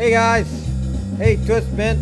Hey guys, hey Twist Mint.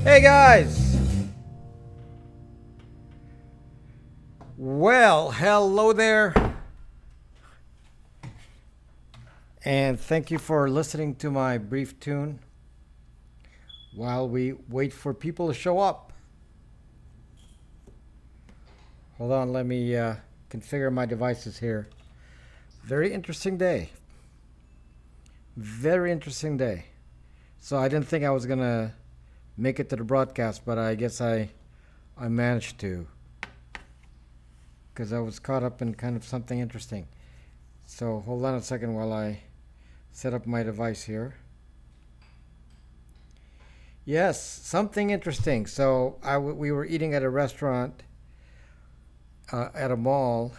Hey guys. Well, hello there. And thank you for listening to my brief tune while we wait for people to show up. Hold on, let me configure my devices here. Very interesting day. Very interesting day. So I didn't think I was going to make it to the broadcast, but I guess I managed to, because I was caught up in kind of something interesting. So hold on a second while I set up my device here. Yes, something interesting. So we were eating at a restaurant at a mall,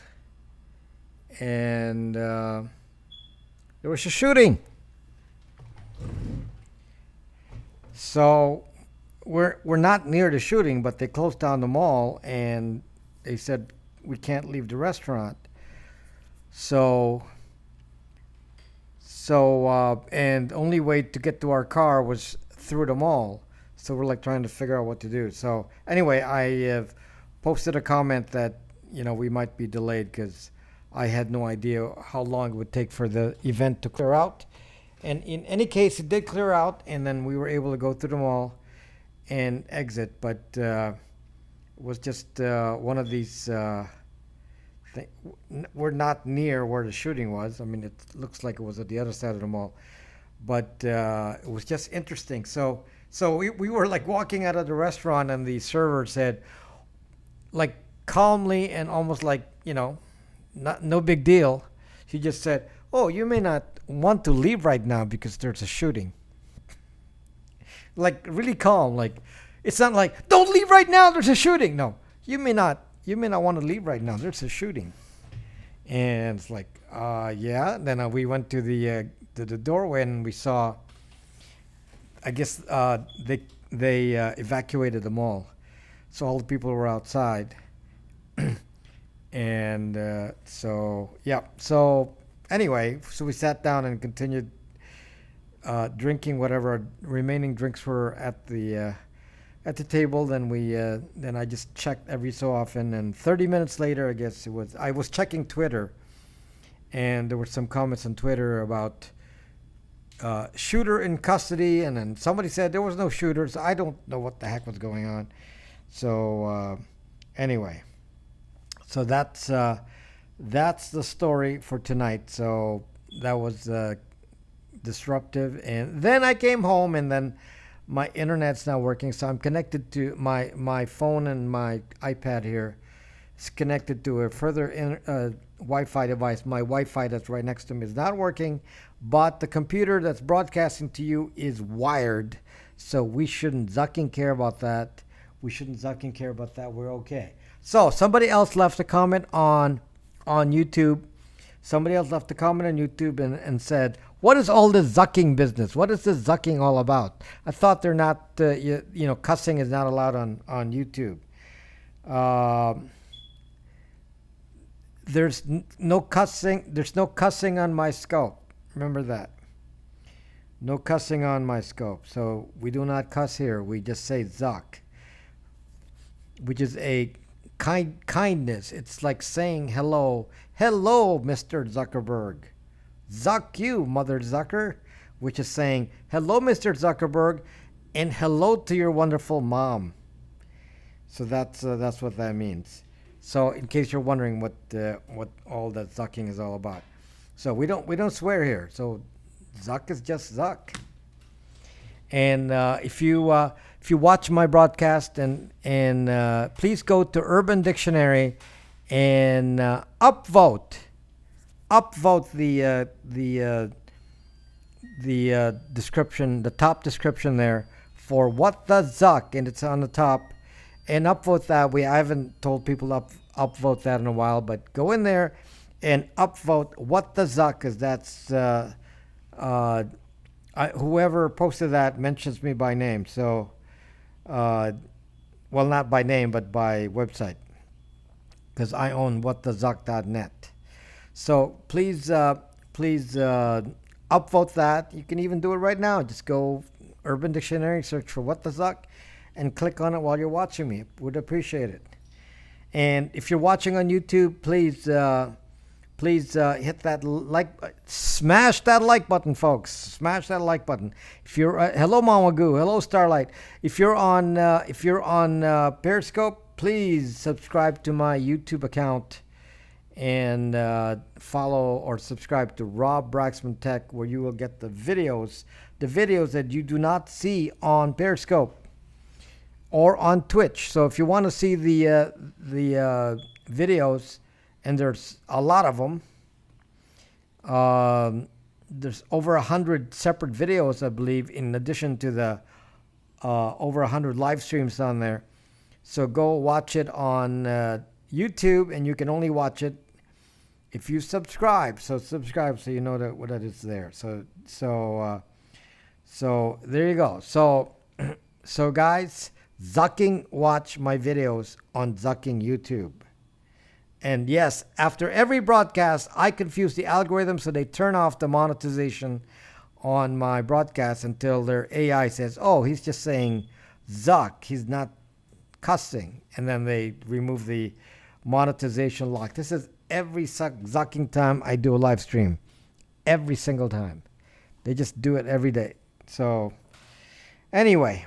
and there was a shooting. So we're not near the shooting, but they closed down the mall, and they said we can't leave the restaurant. So and the only way to get to our car was through the mall. So we're like trying to figure out what to do. So anyway, I have posted a comment that we might be delayed because I had no idea how long it would take for the event to clear out. And in any case, it did clear out, and then we were able to go through the mall and exit. But it was just one of these We're not near where the shooting was. I mean, it looks like it was at the other side of the mall, but it was just interesting. So we were like walking out of the restaurant, and the server said, like calmly and almost like not no big deal. She just said, "Oh, you may not want to leave right now because there's a shooting." Like really calm. Like it's not like don't leave right now. There's a shooting. No, you may not. You may not want to leave right now. There's a shooting. And it's like, yeah. Then we went to the doorway and we saw. I guess they evacuated the mall, so all the people were outside, and so yeah. So anyway, so we sat down and continued drinking whatever remaining drinks were at the table. Then I just checked every so often, and 30 minutes later, I guess it was, I was checking Twitter, and there were some comments on Twitter about shooter in custody, and then somebody said there was no shooter, so I don't know what the heck was going on. So anyway, so that's the story for tonight. So that was disruptive, and then I came home, and then my internet's not working, so I'm connected to my phone, and my iPad here is connected to a further Wi-Fi device. My Wi-Fi that's right next to me is not working, but the computer that's broadcasting to you is wired, so we shouldn't zucking care about that. We're okay. So somebody else left a comment on YouTube. And said, "What is all this zucking business? What is this zucking all about? I thought they're not, cussing is not allowed on YouTube." No cussing. There's no cussing on my scope. Remember that. No cussing on my scope. So we do not cuss here. We just say zuck, which is a kindness. It's like saying hello, Mr. Zuckerberg. Zuck you, Mother Zucker, which is saying hello, Mr. Zuckerberg, and hello to your wonderful mom. So that's what that means. So in case you're wondering what all that zucking is all about, so we don't swear here. So zuck is just zuck. And if you watch my broadcast and please go to Urban Dictionary and upvote the description, the top description there for what the zuck, and it's on the top, and upvote that. I haven't told people upvote that in a while, but go in there and upvote what the zuck, because that's whoever posted that mentions me by name. So, well, not by name, but by website, because I own whatthezuck.net. So please upvote that. You can even do it right now. Just go Urban Dictionary, search for what the zuck, and click on it while you're watching me. Would appreciate it. And if you're watching on YouTube, please hit that smash that like button, folks. Smash that like button. If you're hello Mama Goo, hello Starlight. If you're on Periscope, please subscribe to my YouTube account and follow or subscribe to Rob Braxman Tech, where you will get the videos that you do not see on Periscope or on Twitch. So if you want to see the videos, and there's a lot of them. There's over 100 separate videos, I believe, in addition to the over 100 live streams on there. So go watch it on YouTube, and you can only watch it if you subscribe. So subscribe so you know that it's there. So there you go. So guys, zucking, watch my videos on Zucking YouTube. And yes, after every broadcast, I confuse the algorithm, so they turn off the monetization on my broadcast until their AI says, "Oh, he's just saying zuck. He's not cussing." And then they remove the monetization lock. This is every zucking time I do a live stream. Every single time. They just do it every day. So anyway,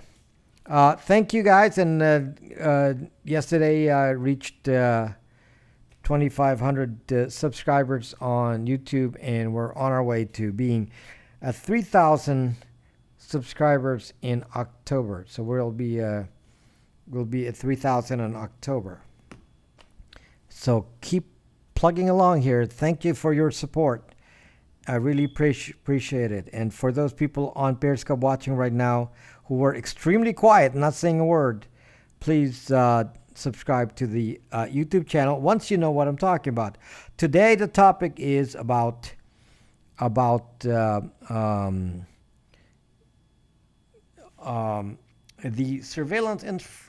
thank you guys. And yesterday I reached 2,500 subscribers on YouTube, and we're on our way to being at 3,000 subscribers in October. So we'll be at 3,000 in October. So keep plugging along here. Thank you for your support. I really appreciate it. And for those people on Periscope watching right now who were extremely quiet, not saying a word, please subscribe to the YouTube channel once you know what I'm talking about. Today the topic is about the surveillance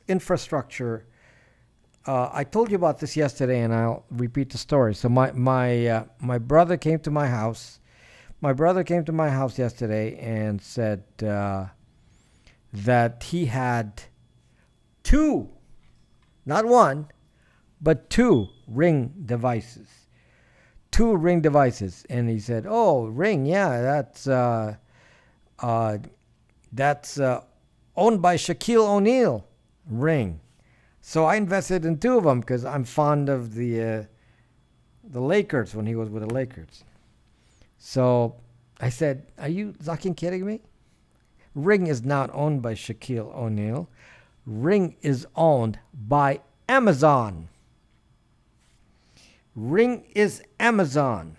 infrastructure. I told you about this yesterday, and I'll repeat the story. So my brother came to my house. My brother came to my house yesterday and said that he had two, not one, but two Ring devices. Two Ring devices, and he said, "Oh, Ring, yeah, that's owned by Shaquille O'Neal, Ring." So I invested in two of them because I'm fond of the Lakers when he was with the Lakers. So I said, "Are you fucking kidding me? Ring is not owned by Shaquille O'Neal. Ring is owned by Amazon. Ring is Amazon."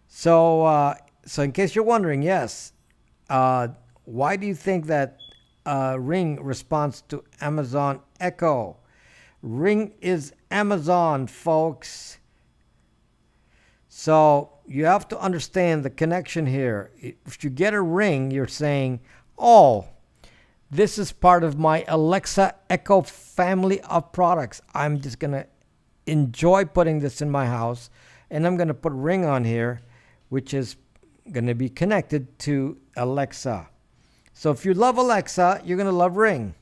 So in case you're wondering, yes, why do you think that Ring responds to Amazon Echo? Ring is Amazon, folks. So you have to understand the connection here. If you get a Ring, you're saying, "Oh, this is part of my Alexa Echo family of products. I'm just going to enjoy putting this in my house, and I'm going to put Ring on here, which is going to be connected to Alexa." So if you love Alexa, you're going to love Ring.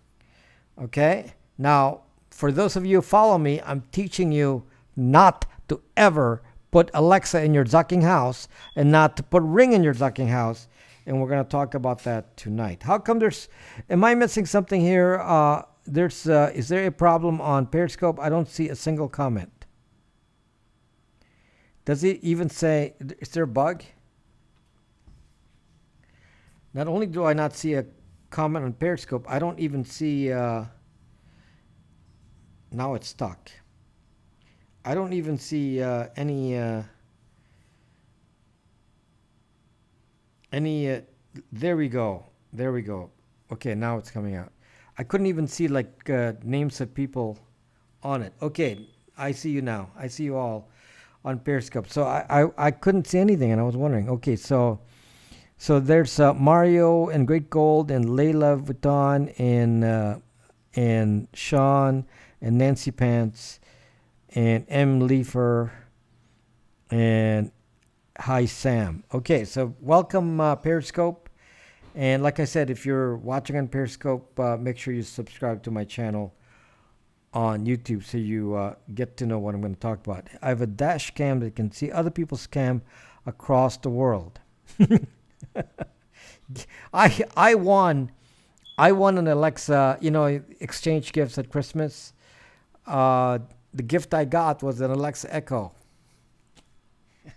Okay? Now, for those of you who follow me, I'm teaching you not to ever put Alexa in your zucking house and not to put Ring in your zucking house. And we're going to talk about that tonight. How come am I missing something here? Is there a problem on Periscope? I don't see a single comment. Does it even say, is there a bug? Not only do I not see a comment on Periscope, I don't even see, now it's stuck. I don't even see any, there we go. There we go. Okay, now it's coming out. I couldn't even see names of people on it. Okay, I see you now. I see you all on Periscope. So I couldn't see anything, and I was wondering. Okay, so there's Mario and Great Gold and Layla Vuitton and Sean and Nancy Pants and M. Leifer and Hi Sam. Okay, so welcome Periscope. And like I said, if you're watching on Periscope, make sure you subscribe to my channel on YouTube so you get to know what I'm going to talk about. I have a dash cam that can see other people's cam across the world. I won an Alexa, exchange gifts at Christmas. The gift I got was an Alexa Echo.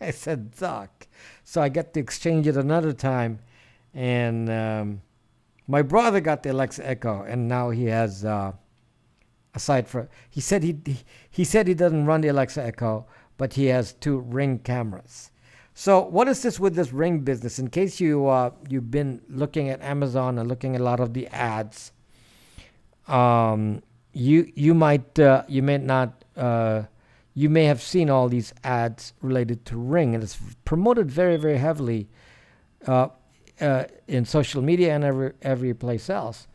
I said, "Duck." So I get to exchange it another time. And my brother got the Alexa Echo, and now he has, he said he doesn't run the Alexa Echo, but he has two Ring cameras. So what is this with this Ring business? In case you've been looking at Amazon and looking at a lot of the ads, you may have seen all these ads related to Ring, and it's promoted very, very heavily in social media and every place else.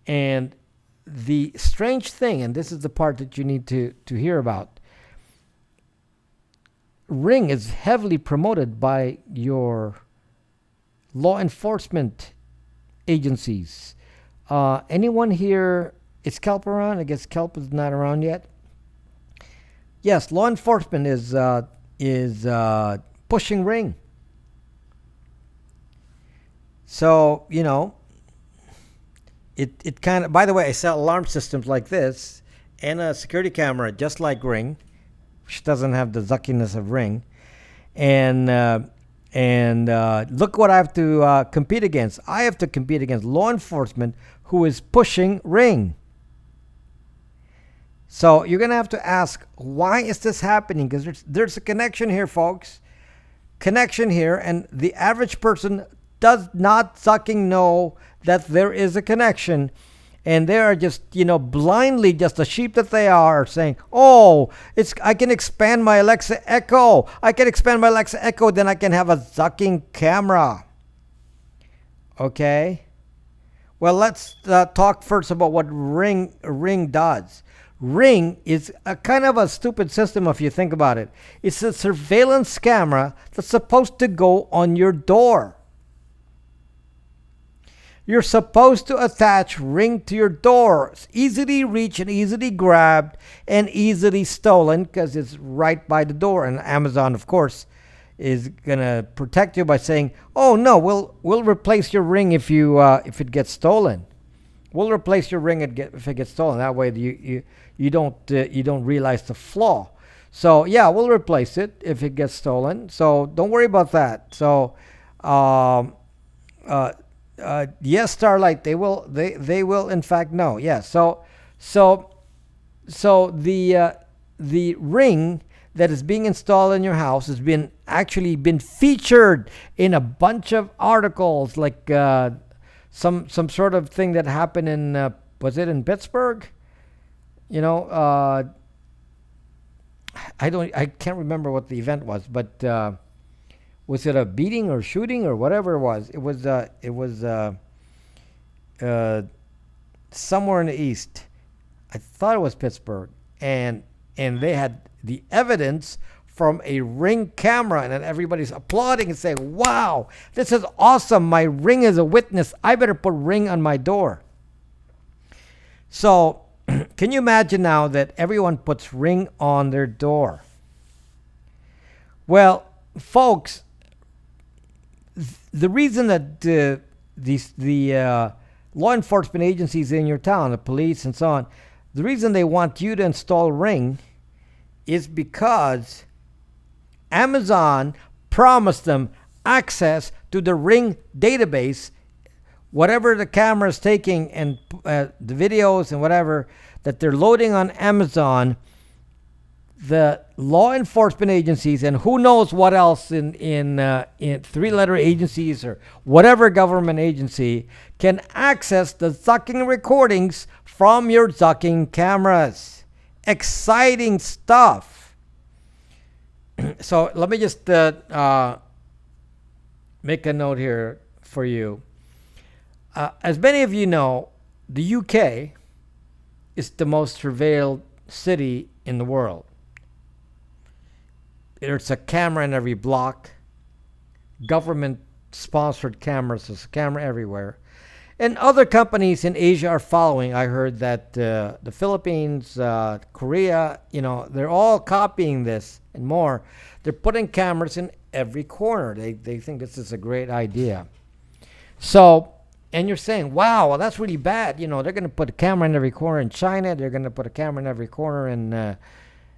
And the strange thing, and this is the part that you need to hear about, Ring is heavily promoted by your law enforcement agencies. Anyone here, is Kelp around? I guess Kelp is not around yet. Yes, law enforcement is pushing Ring. So, it kind of, by the way, I sell alarm systems like this, and a security camera just like Ring, which doesn't have the zuckiness of Ring. And look what I have to compete against. I have to compete against law enforcement who is pushing Ring. So you're gonna have to ask, why is this happening? Because there's a connection here, folks. Connection here, and the average person does not fucking know that there is a connection, and they are just, blindly, just the sheep that they are, saying, "Oh, I can expand my Alexa Echo. I can expand my Alexa Echo, then I can have a sucking camera." Okay. Well, let's talk first about what Ring does. Ring is a kind of a stupid system if you think about it. It's a surveillance camera that's supposed to go on your door. You're supposed to attach Ring to your door. It's easily reached and easily grabbed and easily stolen because it's right by the door. And Amazon, of course, is gonna protect you by saying, "Oh no, we'll replace your Ring if it gets stolen. We'll replace your Ring if it gets stolen. That way you don't realize the flaw. So yeah, we'll replace it if it gets stolen. So don't worry about that." So yes, Starlight, they will in fact know. Yeah. So the Ring that is being installed in your house has actually been featured in a bunch of articles, like some sort of thing that happened in was it in Pittsburgh? I can't remember what the event was, but was it a beating or shooting or whatever it was? It was somewhere in the east. I thought it was Pittsburgh, and they had the evidence from a Ring camera, and then everybody's applauding and saying, "Wow, this is awesome! My Ring is a witness. I better put Ring on my door." So, can you imagine now that everyone puts Ring on their door? Well, folks, the reason that the law enforcement agencies in your town, the police and so on, the reason they want you to install Ring is because Amazon promised them access to the Ring database. Whatever the camera is taking and the videos and whatever that they're loading on Amazon, the law enforcement agencies and who knows what else in three-letter agencies or whatever government agency can access the zucking recordings from your zucking cameras. Exciting stuff. So let me just make a note here for you. As many of you know, the UK is the most surveilled city in the world. There's a camera in every block. Government-sponsored cameras. There's a camera everywhere. And other companies in Asia are following. I heard that the Philippines, Korea, they're all copying this and more. They're putting cameras in every corner. They think this is a great idea. So, and you're saying, wow, well, that's really bad. They're going to put a camera in every corner in China. They're going to put a camera in every corner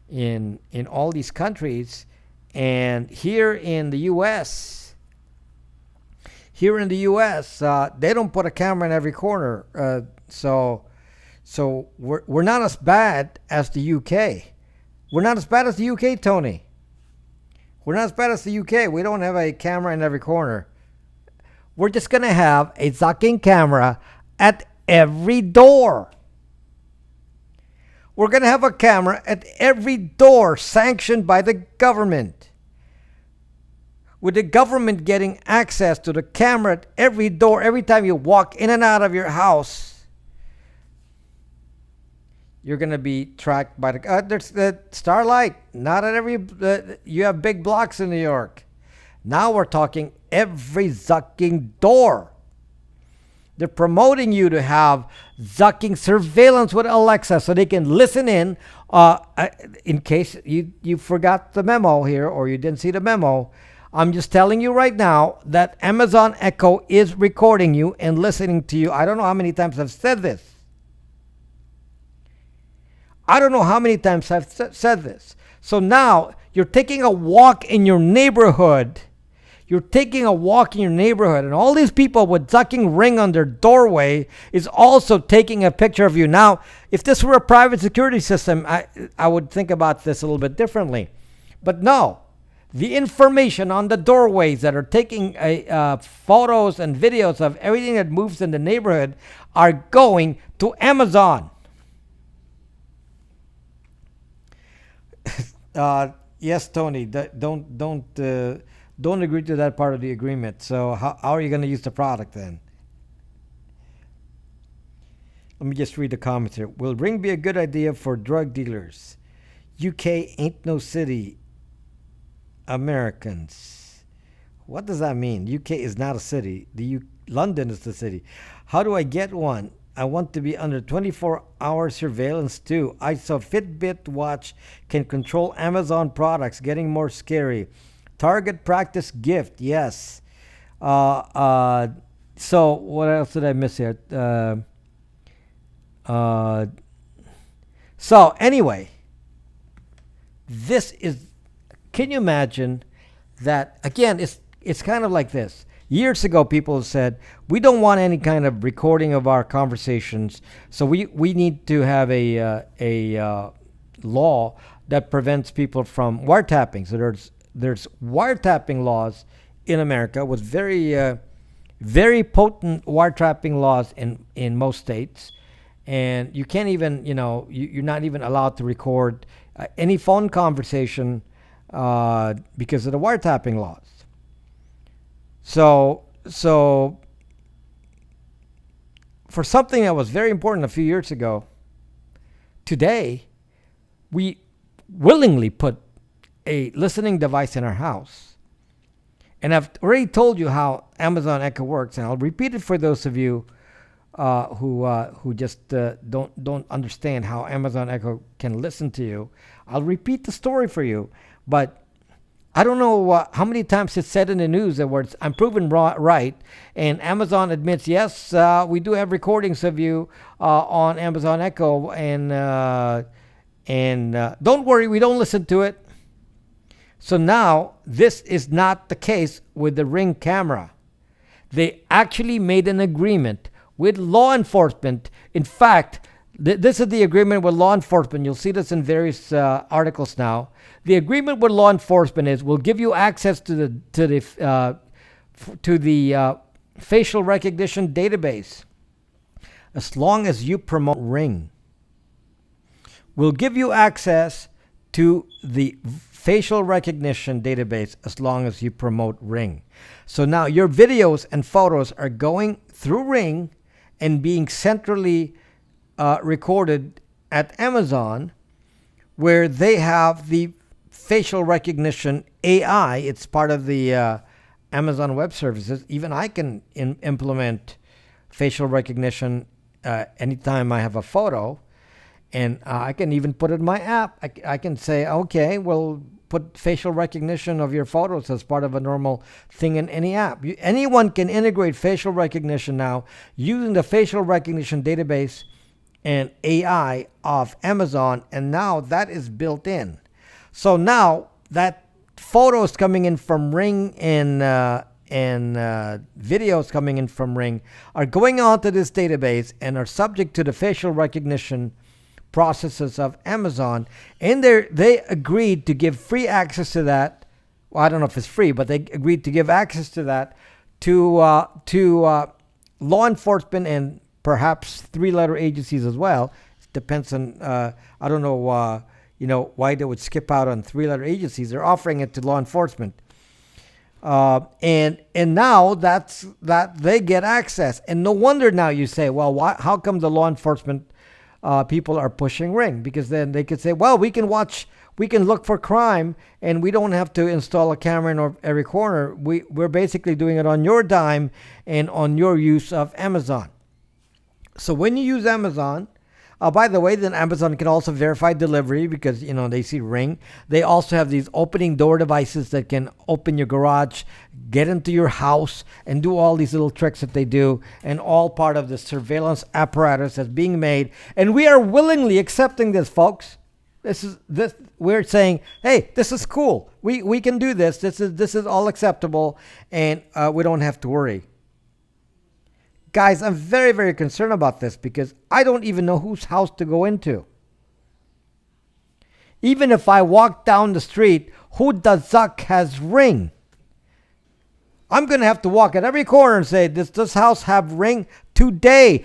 in all these countries. And here in the U.S., they don't put a camera in every corner. So we're not as bad as the UK. We're not as bad as the UK, Tony. We're not as bad as the UK. We don't have a camera in every corner. We're just going to have a zucking camera at every door. We're going to have a camera at every door sanctioned by the government. With the government getting access to the camera at every door, every time you walk in and out of your house, you're going to be tracked by there's the Starlight. Not at every, you have big blocks in New York. Now we're talking every zucking door. They're promoting you to have zucking surveillance with Alexa so they can listen in case you forgot the memo here or you didn't see the memo. I'm just telling you right now that Amazon Echo is recording you and listening to you. I don't know how many times I've said this. I don't know how many times I've said this. So now you're taking a walk in your neighborhood. You're taking a walk in your neighborhood, and all these people with ducking ring on their doorway is also taking a picture of you. Now, if this were a private security system, I would think about this a little bit differently. But no, the information on the doorways that are taking photos and videos of everything that moves in the neighborhood are going to Amazon. Yes, Tony. Don't agree to that part of the agreement. So how are you going to use the product then? Let me just read the comments here. Will Ring be a good idea for drug dealers? UK ain't no city. Americans. What does that mean? UK is not a city. London is the city. How do I get one? I want to be under 24-hour surveillance too. I saw Fitbit watch can control Amazon products. Getting more scary. Target practice gift. Yes. So what else did I miss here? So anyway, this is. Can you imagine that? Again, it's kind of like this. Years ago, people said, we don't want any kind of recording of our conversations, so we need to have a law that prevents people from wiretapping. So there's wiretapping laws in America with very potent wiretapping laws in most states, and you can't even, you're not even allowed to record any phone conversation because of the wiretapping laws. So for something that was very important a few years ago, today we willingly put a listening device in our house. And I've already told you how Amazon Echo works, and I'll repeat it for those of you who just don't understand how Amazon Echo can listen to you. I'll repeat the story for you, but I don't know how many times it's said in the news that words I'm proven right, and Amazon admits, yes, we do have recordings of you on Amazon Echo, and don't worry, we don't listen to it. So now this is not the case with the Ring camera. They actually made an agreement with law enforcement. In fact, this is the agreement with law enforcement. You'll see this in various articles now. The agreement with law enforcement is we'll give you access to the facial recognition database as long as you promote Ring. We'll give you access to the facial recognition database as long as you promote Ring. So now your videos and photos are going through Ring and being centrally recorded at Amazon, where they have the facial recognition AI. It's part of the Amazon Web Services. Even I can implement facial recognition anytime I have a photo, and I can even put it in my app. I can say, okay, well, put facial recognition of your photos as part of a normal thing in any app. Anyone can integrate facial recognition now using the facial recognition database and AI of Amazon, and now that is built in. So now that photos coming in from Ring and videos coming in from Ring are going onto this database and are subject to the facial recognition processes of Amazon, and they agreed to give free access to that. Well, I don't know if it's free, but they agreed to give access to that to law enforcement and perhaps three-letter agencies as well. It depends on I don't know why they would skip out on three-letter agencies. They're offering it to law enforcement, and now that they get access. And no wonder now you say, well, how come the law enforcement people are pushing Ring? Because then they could say, well, we can look for crime, and we don't have to install a camera in every corner. We're basically doing it on your dime and on your use of Amazon. So when you use Amazon, by the way, then Amazon can also verify delivery because, they see Ring. They also have these opening door devices that can open your garage get into your house and do all these little tricks that they do, and all part of the surveillance apparatus that's being made. And we are willingly accepting this, folks. This we're saying, hey, this is cool. We can do this. This is all acceptable, and we don't have to worry. Guys, I'm very, very concerned about this because I don't even know whose house to go into. Even if I walk down the street, who does Zuck has ring? I'm going to have to walk at every corner and say, does this house have ring? Today,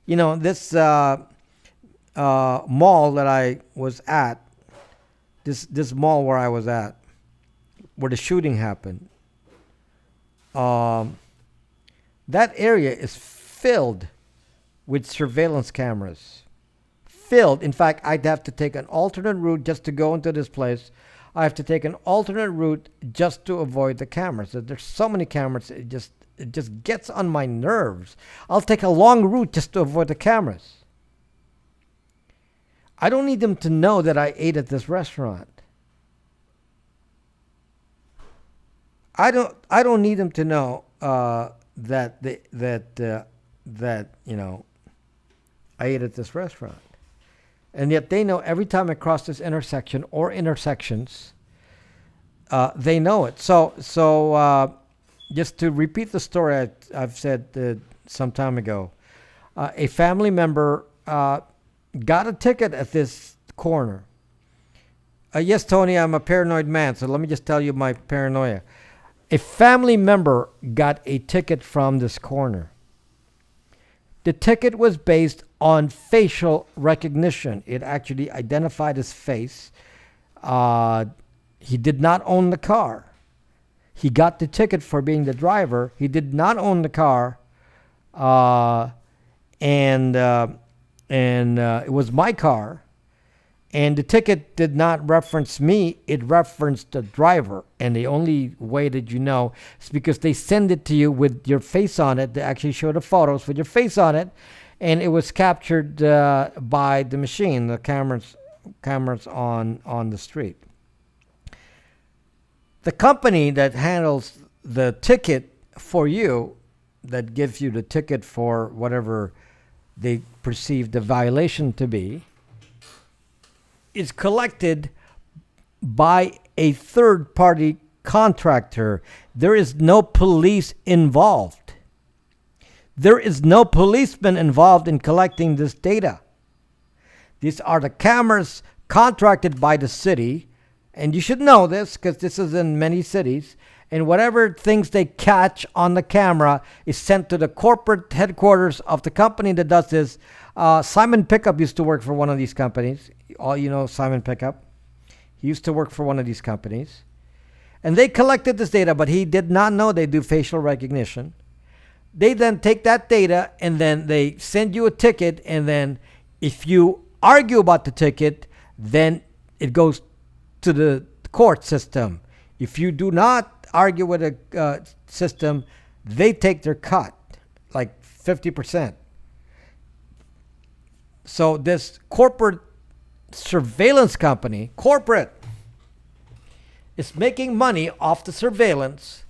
this mall that I was at, this mall where I was at, where the shooting happened, that area is filled with surveillance cameras. Filled. In fact, I'd have to take an alternate route just to go into this place. I have to take an alternate route just to avoid the cameras. There's so many cameras, it just gets on my nerves. I'll take a long route just to avoid the cameras. I don't need them to know that I ate at this restaurant. I don't need them to know that I ate at this restaurant. And yet they know every time I cross this intersection or intersections, they know it. So just to repeat the story I've said some time ago, a family member got a ticket at this corner. Yes, Tony, I'm a paranoid man, so let me just tell you my paranoia. A family member got a ticket from this corner. The ticket was based on facial recognition. It actually identified his face. He did not own the car. He got the ticket for being the driver. He did not own the car. And it was my car. And the ticket did not reference me. It referenced the driver. And the only way that you know is because they send it to you with your face on it. They actually show the photos with your face on it. And it was captured by the machine, the cameras on the street. The company that handles the ticket for you, that gives you the ticket for whatever they perceive the violation to be, is collected by a third-party contractor. There is no police involved. There is no policeman involved in collecting this data. These are the cameras contracted by the city, and you should know this because this is in many cities, and whatever things they catch on the camera is sent to the corporate headquarters of the company that does this. Simon Pickup used to work for one of these companies. All you know, Simon Pickup. He used to work for one of these companies. And they collected this data, but he did not know they do facial recognition. They then take that data and then they send you a ticket. And then if you argue about the ticket, then it goes to the court system. If you do not argue with a system, they take their cut, like 50%. So this corporate surveillance company, is making money off the surveillance.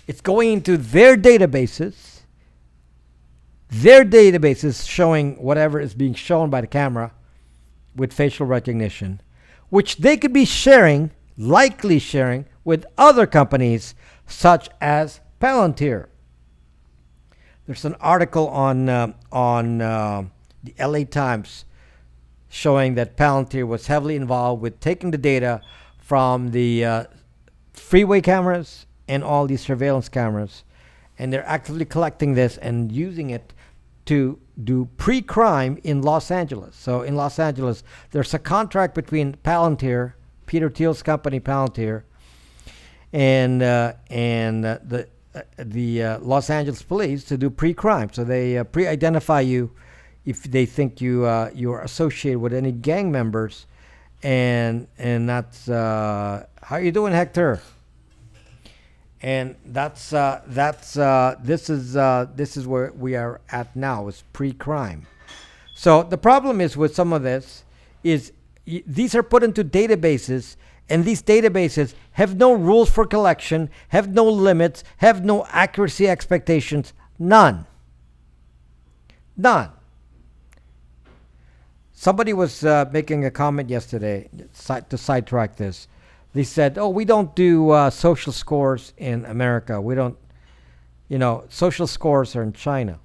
It's going into their databases showing whatever is being shown by the camera with facial recognition, which they could be likely sharing with other companies such as Palantir. There's an article on the LA Times showing that Palantir was heavily involved with taking the data from the freeway cameras and all these surveillance cameras, and they're actively collecting this and using it to do pre-crime in Los Angeles. So in Los Angeles, there's a contract between Palantir, Peter Thiel's company Palantir, and the Los Angeles police to do pre-crime. So they pre-identify you if they think you are associated with any gang members, and that's how you doing, Hector? And this is where we are at now, is pre-crime. So the problem is with some of this is these are put into databases, And these databases have no rules for collection, have no limits, have no accuracy expectations. None. None. Somebody was making a comment yesterday to sidetrack this. They said, "Oh, we don't do social scores in America. We don't, social scores are in China.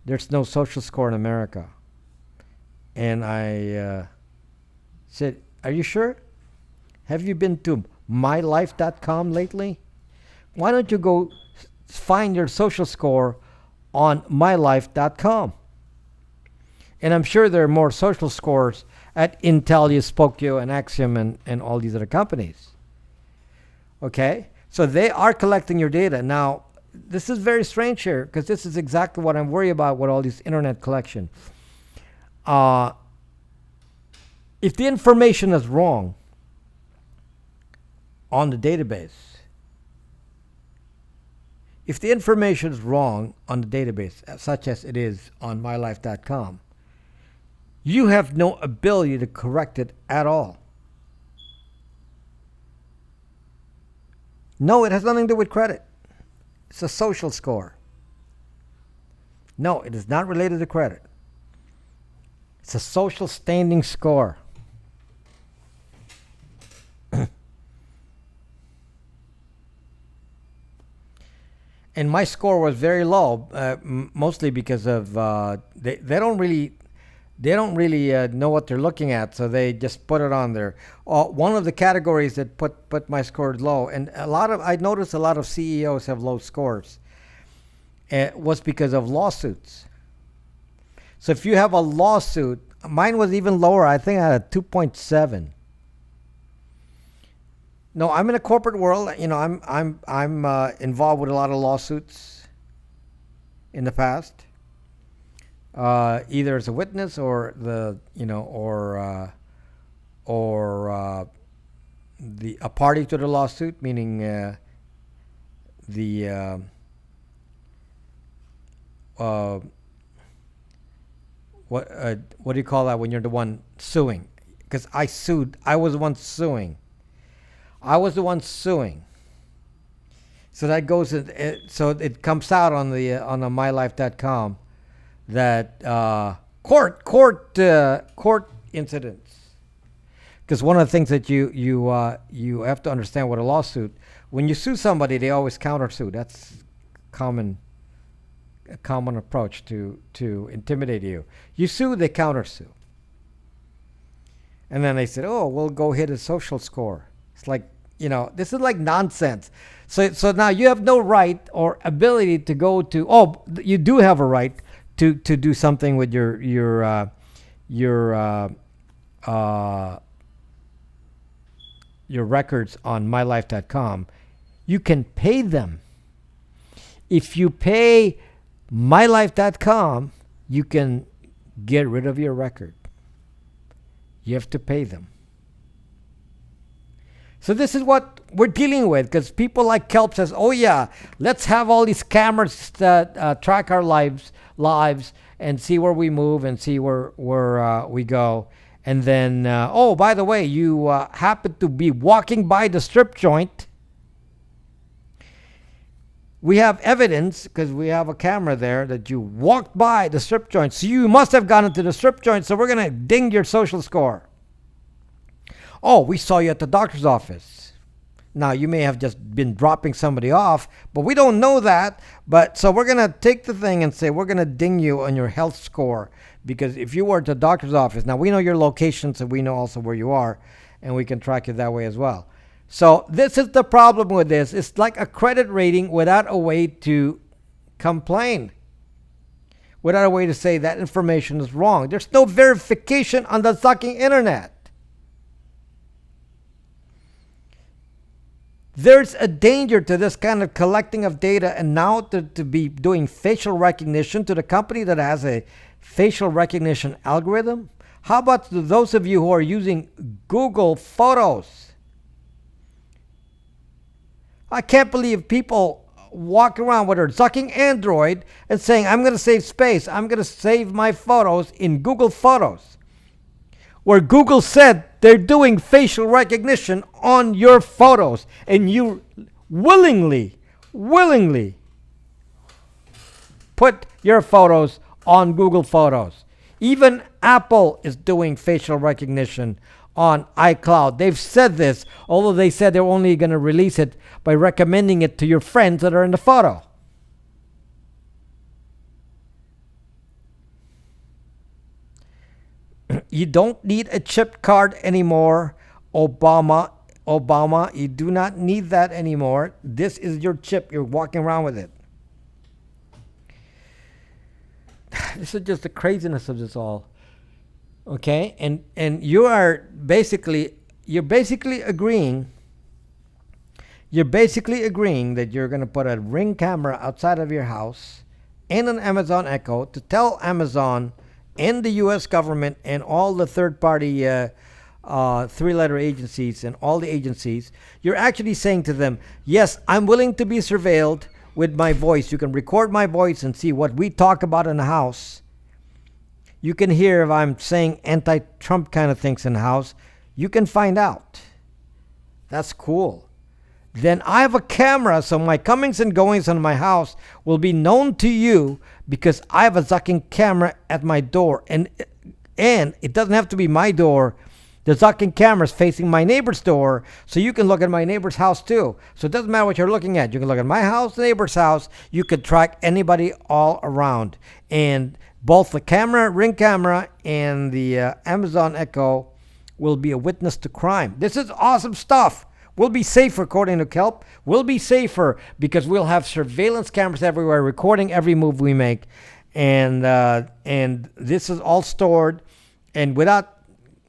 There's no social score in America." And I said, "Are you sure? Have you been to mylife.com lately? Why don't you go find your social score on mylife.com? And I'm sure there are more social scores at Intel, Spokio, and Axiom, and all these other companies. Okay? So they are collecting your data. Now, this is very strange here, because this is exactly what I'm worried about with all this internet collection. If the information is wrong on the database, such as it is on mylife.com, you have no ability to correct it at all. No, it has nothing to do with credit. It's a social score. No, it is not related to credit. It's a social standing score. And my score was very low, mostly because of they don't really know what they're looking at, so they just put it on there. One of the categories that put my score low, and I noticed a lot of CEOs have low scores, was because of lawsuits. So if you have a lawsuit, mine was even lower. I think I had a 2.7. No, I'm in a corporate world. I'm involved with a lot of lawsuits in the past. Either as a witness or a party to the lawsuit, meaning what do you call that when you're the one suing? Because I was the one suing. So that goes. So it comes out on the mylife.com that court incidents. Because one of the things that you have to understand with a lawsuit, when you sue somebody, they always countersue. That's a common approach to intimidate you. You sue, they countersue. And then they said, "Oh, we'll go hit a social score." It's like, this is like nonsense. So now you have no right or ability to go to. Oh, you do have a right to do something with your records on mylife.com. You can pay them. If you pay mylife.com, you can get rid of your record. You have to pay them. So this is what we're dealing with, because people like Kelp says, "Oh yeah, let's have all these cameras that track our lives and see where we move and see where we go." And then, oh, by the way, you happen to be walking by the strip joint. We have evidence, because we have a camera there, that you walked by the strip joint. So you must have gone into the strip joint, so we're going to ding your social score. Oh, we saw you at the doctor's office. Now, you may have just been dropping somebody off, but we don't know that. But so we're going to take the thing and say we're going to ding you on your health score, because if you were at the doctor's office, now we know your location, so we know also where you are, and we can track you that way as well. So this is the problem with this. It's like a credit rating without a way to complain, without a way to say that information is wrong. There's no verification on the sucking internet. There's a danger to this kind of collecting of data, and now to be doing facial recognition to the company that has a facial recognition algorithm. How about those of you who are using Google Photos? I can't believe people walk around with their sucking Android and saying, "I'm going to save space. I'm going to save my photos in Google Photos," where Google said They're doing facial recognition on your photos, and you willingly put your photos on Google Photos. Even Apple is doing facial recognition on iCloud. They've said this, although they said they're only going to release it by recommending it to your friends that are in the photo. You don't need a chip card anymore, Obama. You do not need that anymore. This is your chip. You're walking around with it. This is just the craziness of this all. Okay? And you're basically agreeing that you're going to put a Ring camera outside of your house and an Amazon Echo to tell Amazon and the U.S. government and all the third-party three-letter agencies and all the agencies, you're actually saying to them, yes, I'm willing to be surveilled with my voice. You can record my voice and see what we talk about in the house. You can hear if I'm saying anti-Trump kind of things in the house. You can find out. That's cool. Then I have a camera, so my comings and goings in my house will be known to you because I have a Zucking camera at my door. And it doesn't have to be my door. The Zucking camera is facing my neighbor's door, so you can look at my neighbor's house too. So it doesn't matter what you're looking at. You can look at my house, the neighbor's house. You can track anybody all around. And both the camera, Ring camera, and the Amazon Echo will be a witness to crime. This is awesome stuff. We'll be safer, according to Kelp. We'll be safer because we'll have surveillance cameras everywhere recording every move we make. And this is all stored. And without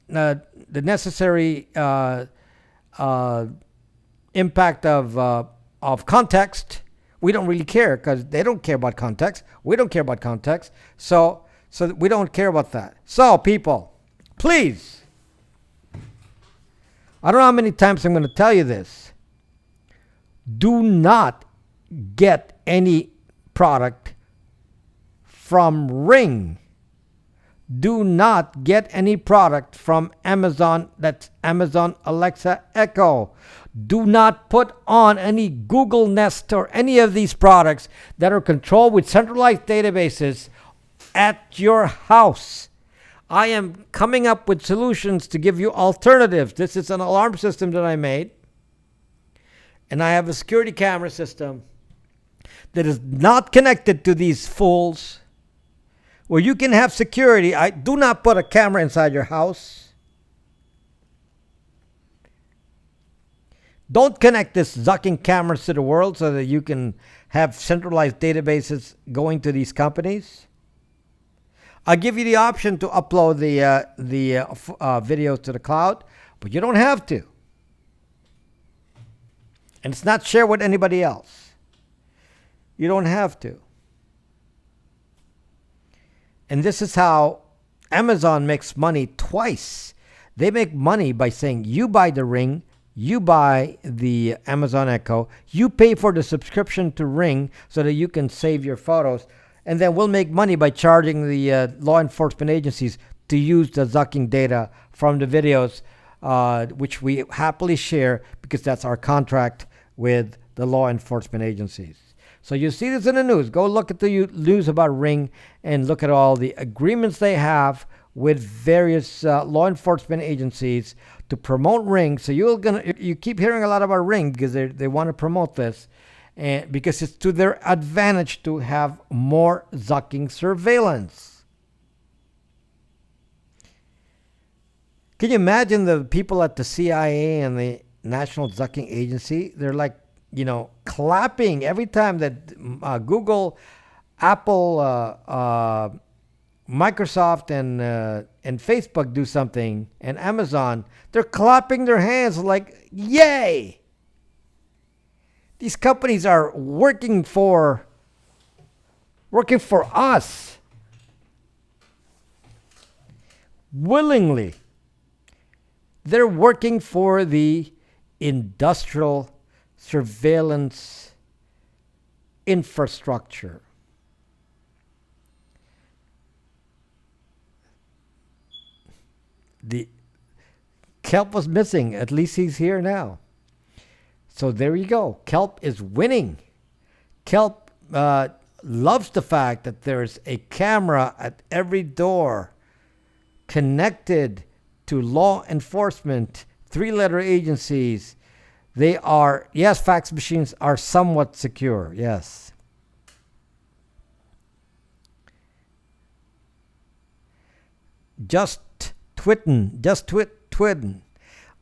the necessary impact of context, we don't really care because they don't care about context. We don't care about context. So we don't care about that. So, people, please, I don't know how many times I'm going to tell you this. Do not get any product from Ring. Do not get any product from Amazon. That's Amazon Alexa Echo. Do not put on any Google Nest or any of these products that are controlled with centralized databases at your house. I am coming up with solutions to give you alternatives. This is an alarm system that I made. And I have a security camera system that is not connected to these fools, where you can have security. I do not put a camera inside your house. Don't connect this Zucking cameras to the world so that you can have centralized databases going to these companies. I give you the option to upload the videos to the cloud, but you don't have to. And it's not shared with anybody else. You don't have to. And this is how Amazon makes money twice. They make money by saying you buy the Ring, you buy the Amazon Echo, you pay for the subscription to Ring so that you can save your photos. And then we'll make money by charging the law enforcement agencies to use the Zucking data from the videos, which we happily share because that's our contract with the law enforcement agencies. So you see this in the news. Go look at the news about Ring and look at all the agreements they have with various law enforcement agencies to promote Ring. So you keep hearing a lot about Ring because they want to promote this. And because it's to their advantage to have more Zucking surveillance. Can you imagine the people at the CIA and the National Zucking Agency? They're like, clapping every time that Google, Apple, Microsoft, and Facebook do something, and Amazon. They're clapping their hands like, yay! These companies are working for us willingly. They're working for the industrial surveillance infrastructure. Kelp was missing. At least he's here now. So there you go. Kelp is winning. Kelp loves the fact that there's a camera at every door connected to law enforcement, three-letter agencies. They are, yes, fax machines are somewhat secure, yes. Just twitten.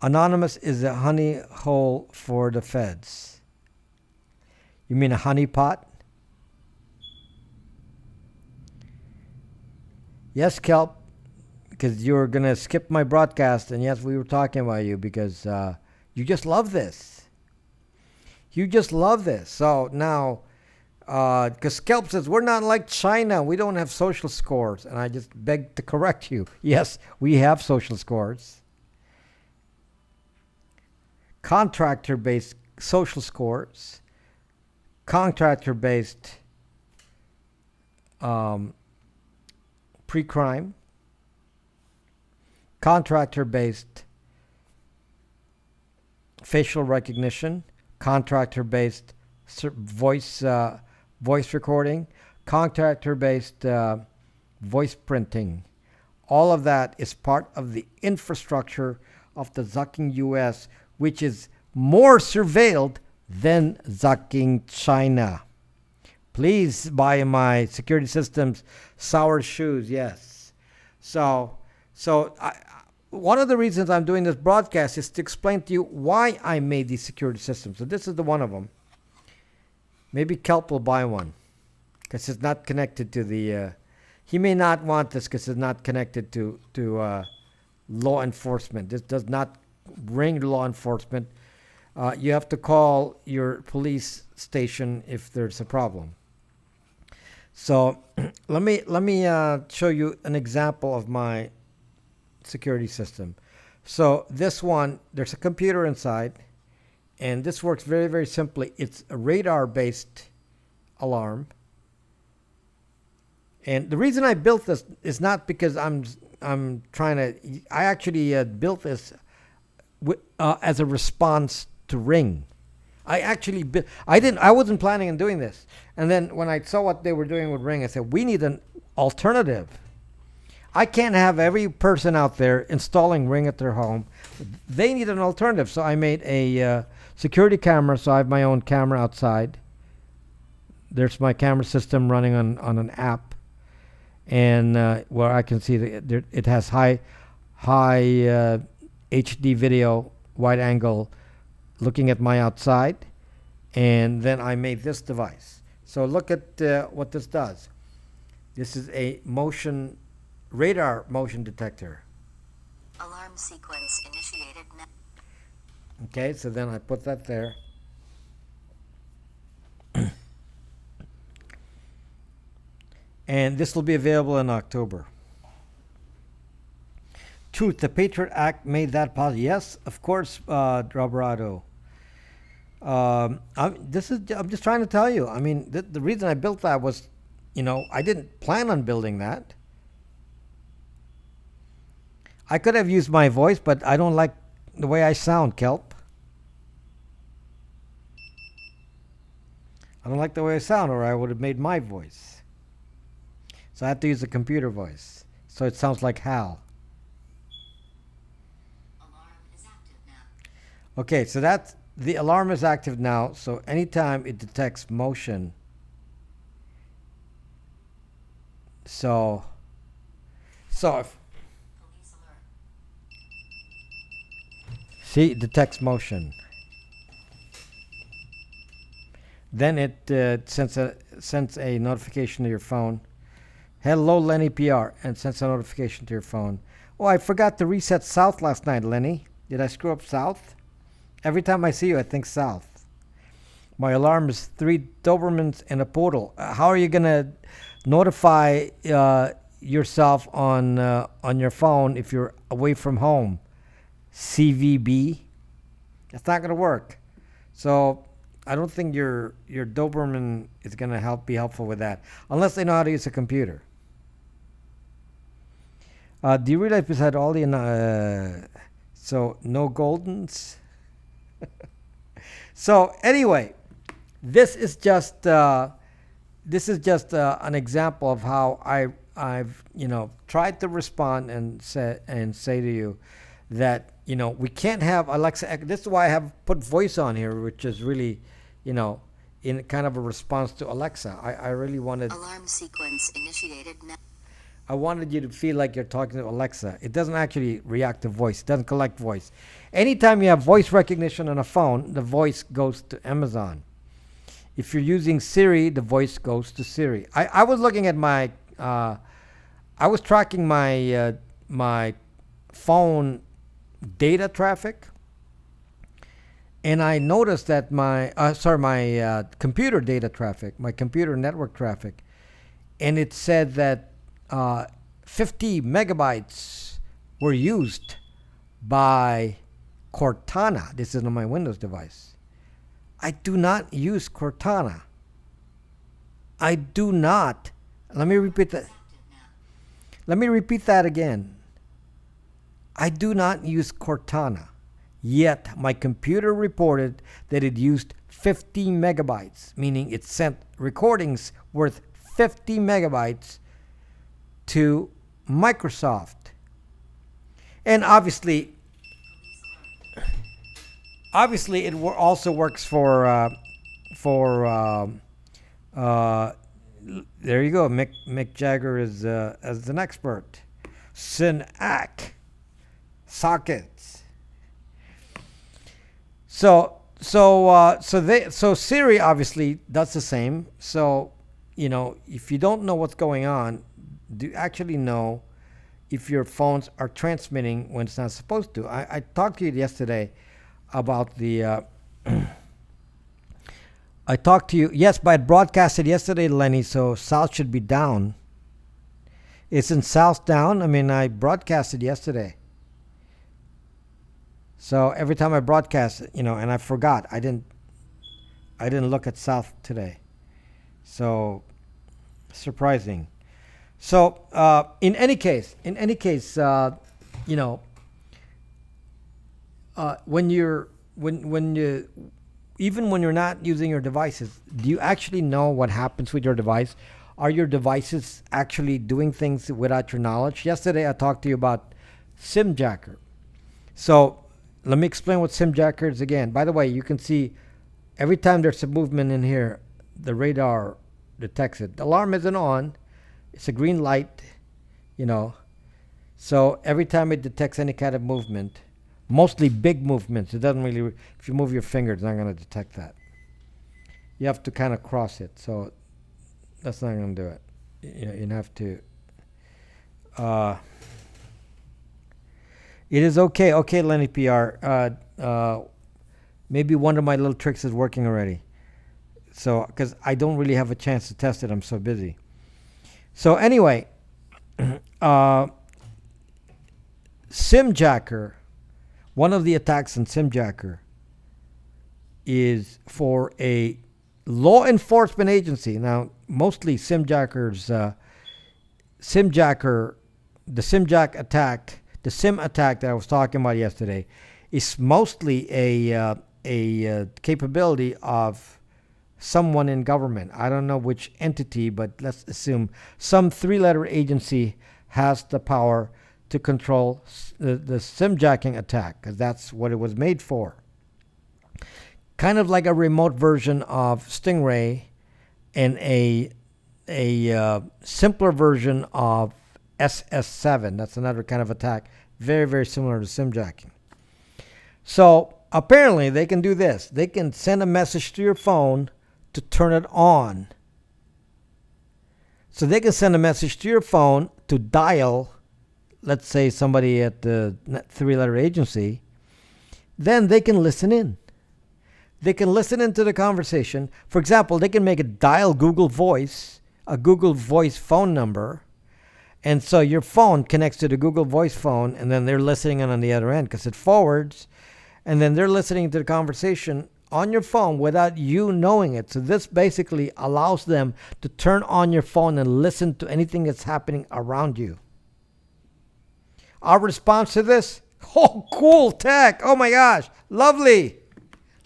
Anonymous is a honey hole for the feds. You mean a honey pot? Yes, Kelp, because you were going to skip my broadcast, and yes, we were talking about you because you just love this. You just love this. So now, because Kelp says, we're not like China. We don't have social scores. And I just beg to correct you. Yes, we have social scores. Contractor-based social scores. Contractor-based pre-crime. Contractor-based facial recognition. Contractor-based voice recording, contractor-based voice printing. All of that is part of the infrastructure of the Zucking U.S., which is more surveilled than Zucking China. Please buy my security systems sour shoes. Yes. So one of the reasons I'm doing this broadcast is to explain to you why I made these security systems. So this is the one of them. Maybe Kelp will buy one because it's not connected to the. He may not want this because it's not connected to law enforcement. This does not ring law enforcement. You have to call your police station if there's a problem. So let me show you an example of my security system. So this one, there's a computer inside, and this works very, very simply. It's a radar-based alarm. And the reason I built this is not because I'm trying to. I actually built this as a response to Ring. I wasn't planning on doing this. And then when I saw what they were doing with Ring, I said, we need an alternative. I can't have every person out there installing Ring at their home. They need an alternative. So I made a security camera. So I have my own camera outside. There's my camera system running on an app. And where I can see it has high HD video, wide angle, looking at my outside. And then I made this device. So look at what this does. This is a radar motion detector. Alarm sequence initiated now. Okay, so then I put that there. And this will be available in October. Truth, the Patriot Act made that possible. Yes, of course, Roberto. I'm just trying to tell you. I mean, the reason I built that was, I didn't plan on building that. I could have used my voice, but I don't like the way I sound, Kelp. I don't like the way I sound, or I would have made my voice. So I had to use a computer voice. So it sounds like Hal. Alarm is active now. Okay, so the alarm is active now. So anytime it detects motion, so if Police alert. see, it detects motion. Then it sends a notification to your phone. Hello, Lenny PR, and sends a notification to your phone. Oh, I forgot to reset south last night, Lenny. Did I screw up south? Every time I see you, I think south. My alarm is 3 Dobermans and a poodle. How are you going to notify yourself on your phone if you're away from home? CVB? That's not going to work. So I don't think your Doberman is going to be helpful with that, unless they know how to use a computer. Do you realize beside all the So no Goldens. So anyway, this is just an example of how I've tried to respond and say to you that we can't have Alexa. This is why I have put voice on here, which is really in kind of a response to Alexa. I really wanted Alarm sequence initiated now. I wanted you to feel like you're talking to Alexa. It doesn't actually react to voice. It doesn't collect voice. Anytime you have voice recognition on a phone, the voice goes to Amazon. If you're using Siri, the voice goes to Siri. I was looking at I was tracking my phone data traffic, and I noticed that my computer data traffic, my computer network traffic, and it said that 50 megabytes were used by Cortana. This is on my Windows device. I do not use Cortana. I do not. Let me repeat that. Let me repeat that again. I do not use Cortana. Yet my computer reported that it used 50 megabytes, meaning it sent recordings worth 50 megabytes to Microsoft. And obviously it also works for there you go. Mick Jagger is as an expert. Synac sockets. So Siri obviously does the same. So if you don't know what's going on, do you actually know if your phones are transmitting when it's not supposed to? I talked to you yesterday about the. I talked to you, yes, but I broadcasted yesterday, Lenny, so South should be down. Isn't South down? I mean, I broadcasted yesterday. So every time I broadcast, and I forgot, I didn't look at South today. So, surprising. So, in any case, even when you're not using your devices, do you actually know what happens with your device? Are your devices actually doing things without your knowledge? Yesterday, I talked to you about SIM jacker. So let me explain what SIM jacker is again. By the way, you can see every time there's a movement in here, the radar detects it. The alarm isn't on. It's a green light, So every time it detects any kind of movement, mostly big movements, it doesn't really, if you move your finger, it's not going to detect that. You have to kind of cross it, so that's not going to do it. You have to. It is okay. Okay, Lenny PR. Maybe one of my little tricks is working already. So, because I don't really have a chance to test it, I'm so busy. So anyway, SimJacker, one of the attacks in SimJacker is for a law enforcement agency. Now, mostly SimJackers, the SimJack attack, the Sim attack that I was talking about yesterday, is mostly a capability of someone in government. I don't know which entity, but let's assume some three-letter agency has the power to control the SimJacking attack, because that's what it was made for. Kind of like a remote version of Stingray and a simpler version of SS7. That's another kind of attack, very, very similar to SimJacking. So apparently they can do this. They can send a message to your phone to turn it on. So they can send a message to your phone to dial, let's say, somebody at the three-letter agency. Then they can listen in. They can listen into the conversation. For example, they can make it dial Google Voice, a Google Voice phone number. And so your phone connects to the Google Voice phone, and then they're listening in on the other end because it forwards. And then they're listening to the conversation on your phone without you knowing it. So this basically allows them to turn on your phone and listen to anything that's happening around you. Our response to this, Oh, cool tech. Oh my gosh. Lovely.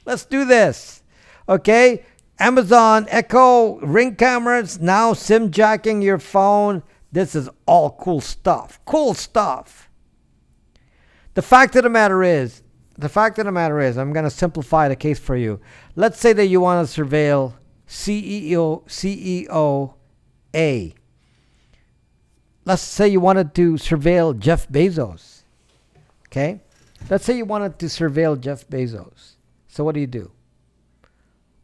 Let's do this. Okay. Amazon Echo Ring cameras, now SIM jacking your phone. This is all cool stuff. Cool stuff. The fact of the matter is, I'm going to simplify the case for you. Let's say that you want to surveil CEO A. Let's say you wanted to surveil Jeff Bezos. Okay? Let's say you wanted to surveil Jeff Bezos. So what do?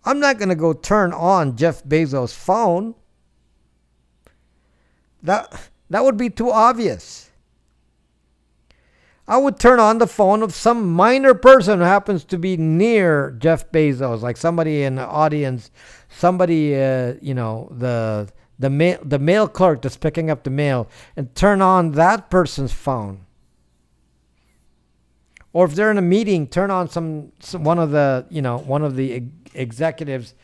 I'm not going to go turn on Jeff Bezos' phone. That would be too obvious. I would turn on the phone of some minor person who happens to be near Jeff Bezos, like somebody in the audience, somebody, the mail clerk that's picking up the mail, and turn on that person's phone. Or if they're in a meeting, turn on one of the executives,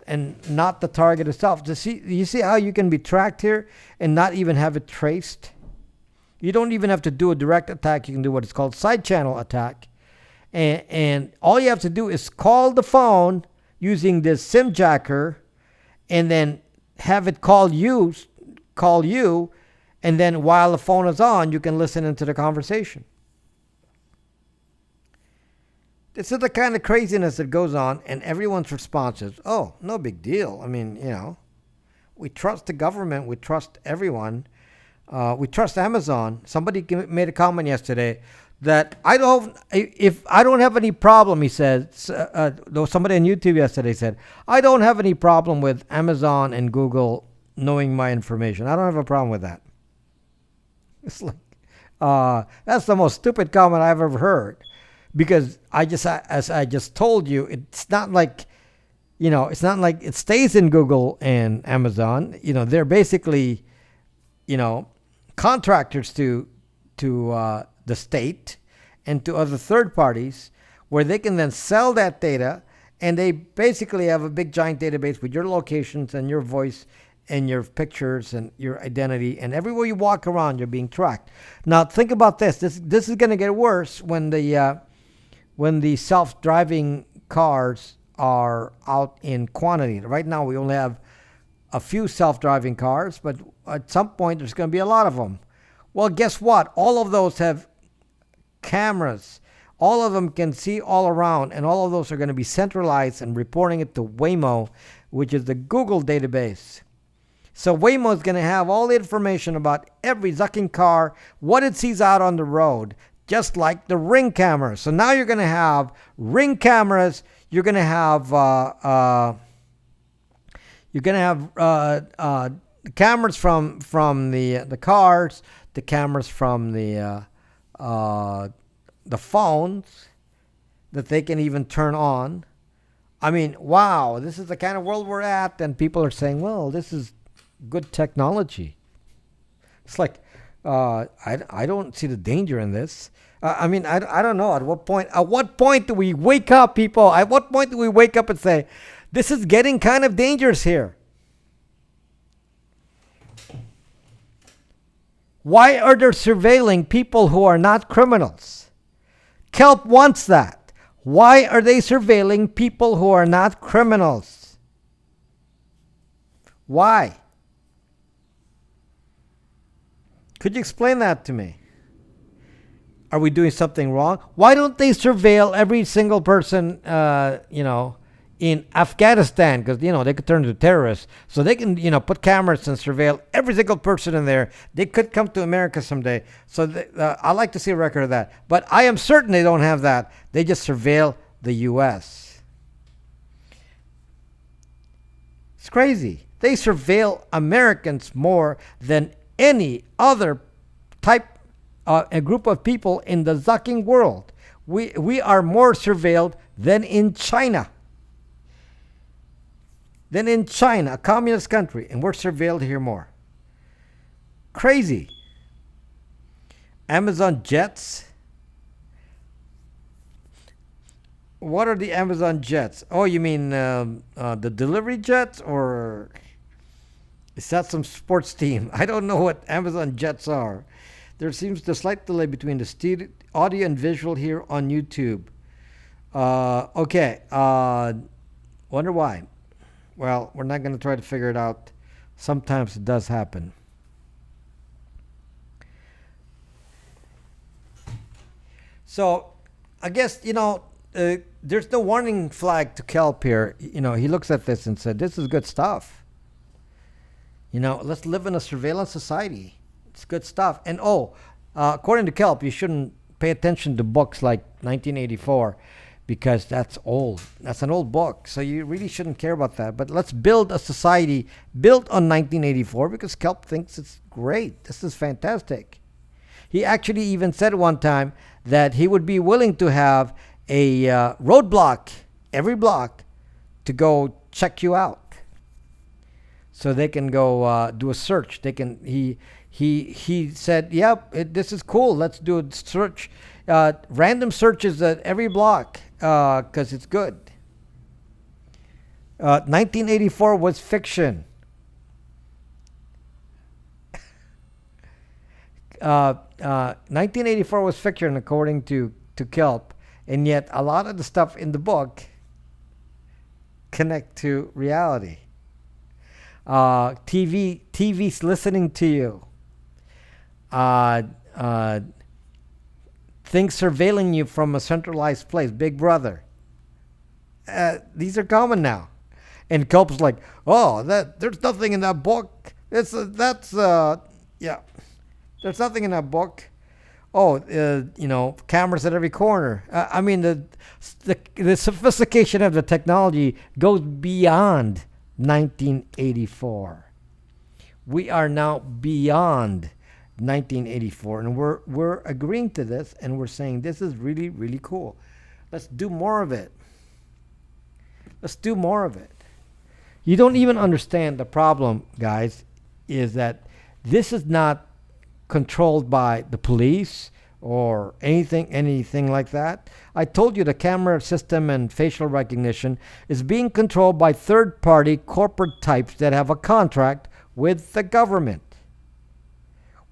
and not the target itself. You see how you can be tracked here and not even have it traced? You don't even have to do a direct attack. You can do what is called side channel attack. And all you have to do is call the phone using this SIM jacker, and then have it call you, and then while the phone is on, you can listen into the conversation. This is the kind of craziness that goes on, and everyone's response is, oh, no big deal. I mean, we trust the government. We trust everyone. We trust Amazon. Somebody made a comment yesterday that if I don't have any problem, he said, though somebody on YouTube yesterday said, I don't have any problem with Amazon and Google knowing my information. I don't have a problem with that. It's like, that's the most stupid comment I've ever heard. Because as I just told you, it's not like it stays in Google and Amazon. They're basically, contractors to the state and to other third parties, where they can then sell that data, and they basically have a big giant database with your locations and your voice and your pictures and your identity, and everywhere you walk around, you're being tracked. Now think about this. This is going to get worse when the self-driving cars are out in quantity. Right now, we only have a few self-driving cars, but at some point, there's going to be a lot of them. Well, guess what? All of those have cameras. All of them can see all around, and all of those are going to be centralized and reporting it to Waymo, which is the Google database. So Waymo is going to have all the information about every zucking car, what it sees out on the road, just like the Ring cameras. So now you're going to have Ring cameras. You're going to have cameras from the cars, the cameras from the phones that they can even turn on. I mean, wow, this is the kind of world we're at, and people are saying, well, this is good technology. It's like, I don't see the danger in this. I don't know. At what point do we wake up, people? At what point do we wake up and say, this is getting kind of dangerous here? Why are they surveilling people who are not criminals? Kelp wants that. Why are they surveilling people who are not criminals? Why? Could you explain that to me? Are we doing something wrong? Why don't they surveil every single person, in Afghanistan? Because, they could turn into terrorists. So they can, put cameras and surveil every single person in there. They could come to America someday. So I like to see a record of that. But I am certain they don't have that. They just surveil the U.S. It's crazy. They surveil Americans more than any other a group of people in the zucking world. We are more surveilled than in China. A communist country, and we're surveilled here more. Crazy. Amazon jets. What are the Amazon jets? Oh, you mean the delivery jets, or is that some sports team? I don't know what Amazon jets are. There seems a slight delay between the audio and visual here on YouTube. Okay. Wonder why. Well, we're not going to try to figure it out. Sometimes it does happen. So, I guess, there's no warning flag to Kelp here. He looks at this and said, this is good stuff. Let's live in a surveillance society. It's good stuff. And according to Kelp, you shouldn't pay attention to books like 1984 because that's old. That's an old book. So you really shouldn't care about that. But let's build a society built on 1984 because Kelp thinks it's great. This is fantastic. He actually even said one time that he would be willing to have a roadblock every block to go check you out, so they can go do a search. They can. He said, "Yep, this is cool. Let's do a search, random searches at every block, because it's good." 1984 was fiction. 1984 was fiction, according to Kelp, and yet a lot of the stuff in the book connect to reality. TV's listening to you. Things surveilling you from a centralized place, Big Brother. These are common now, and Kelp's like, "Oh, there's nothing in that book. Yeah, there's nothing in that book. Oh, cameras at every corner. I mean, the sophistication of the technology goes beyond 1984. We are now beyond 1984, and we're agreeing to this, and we're saying this is really, really cool. Let's do more of it. Let's do more of it." You don't even understand the problem, guys, is that this is not controlled by the police or anything like that. I told you the camera system and facial recognition is being controlled by third-party corporate types that have a contract with the government,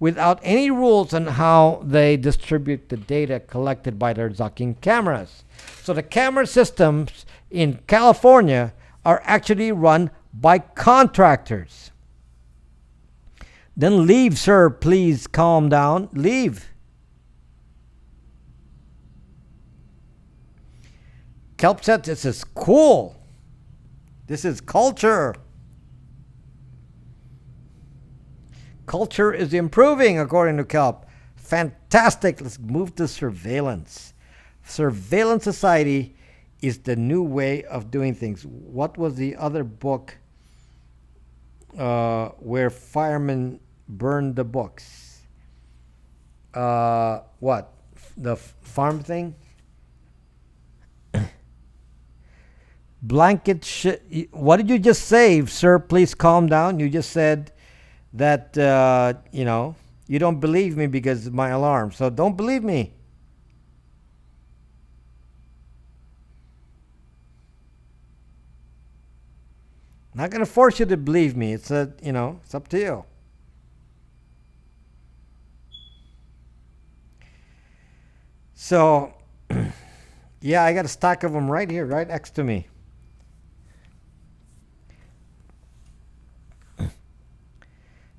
without any rules on how they distribute the data collected by their Zucking cameras. So the camera systems in California are actually run by contractors. Then leave, sir. Please calm down. Leave. Kelp said this is cool. This is culture. Culture is improving, according to Kelp. Fantastic. Let's move to surveillance. Surveillance society is the new way of doing things. What was the other book where firemen burned the books? What? The farm thing? What did you just say, sir? Please calm down. You just said that, you don't believe me because of my alarm. So don't believe me. Not going to force you to believe me. It's it's up to you. So, yeah, I got a stack of them right here, right next to me.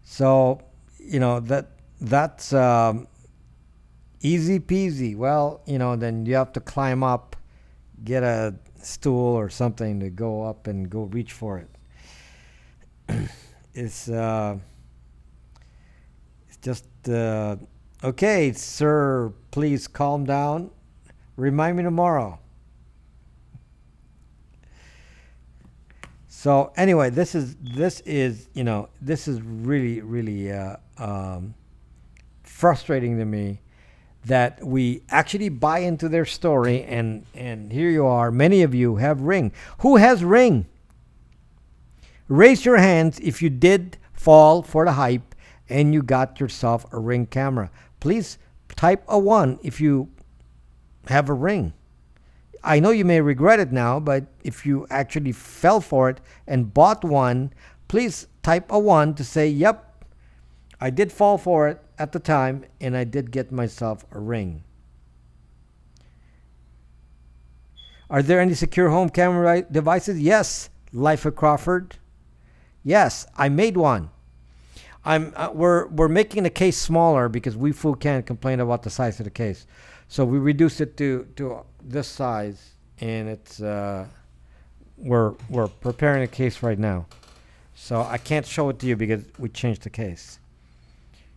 So, that's easy peasy. Well, then you have to climb up, get a stool or something to go up and go reach for it. It's just okay, sir. Please calm down. Remind me tomorrow. So anyway, this is really, really frustrating to me that we actually buy into their story, and here you are. Many of you have Ring. Who has Ring? Raise your hands if you did fall for the hype and you got yourself a Ring camera. Please type a 1 if you have a Ring. I know you may regret it now, but if you actually fell for it and bought one, please type a 1 to say, yep, I did fall for it at the time, and I did get myself a Ring. Are there any secure home camera devices? Yes, Life of Crawford. Yes, I made one. We're making the case smaller because we fool can't complain about the size of the case, so we reduced it to this size, and it's we're preparing a case right now, so I can't show it to you because we changed the case.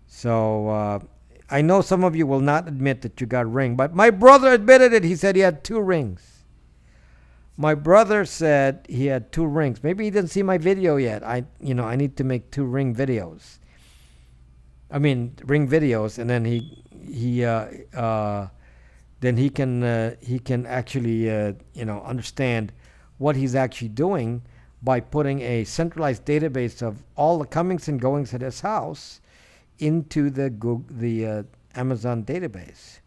So I know some of you will not admit that you got a ring, but my brother admitted it. He said he had 2 rings. My brother said he had 2 rings. Maybe he didn't see my video yet. I need to make 2 ring videos. I mean, ring videos, and then he can actually understand what he's actually doing by putting a centralized database of all the comings and goings at his house into the Amazon database.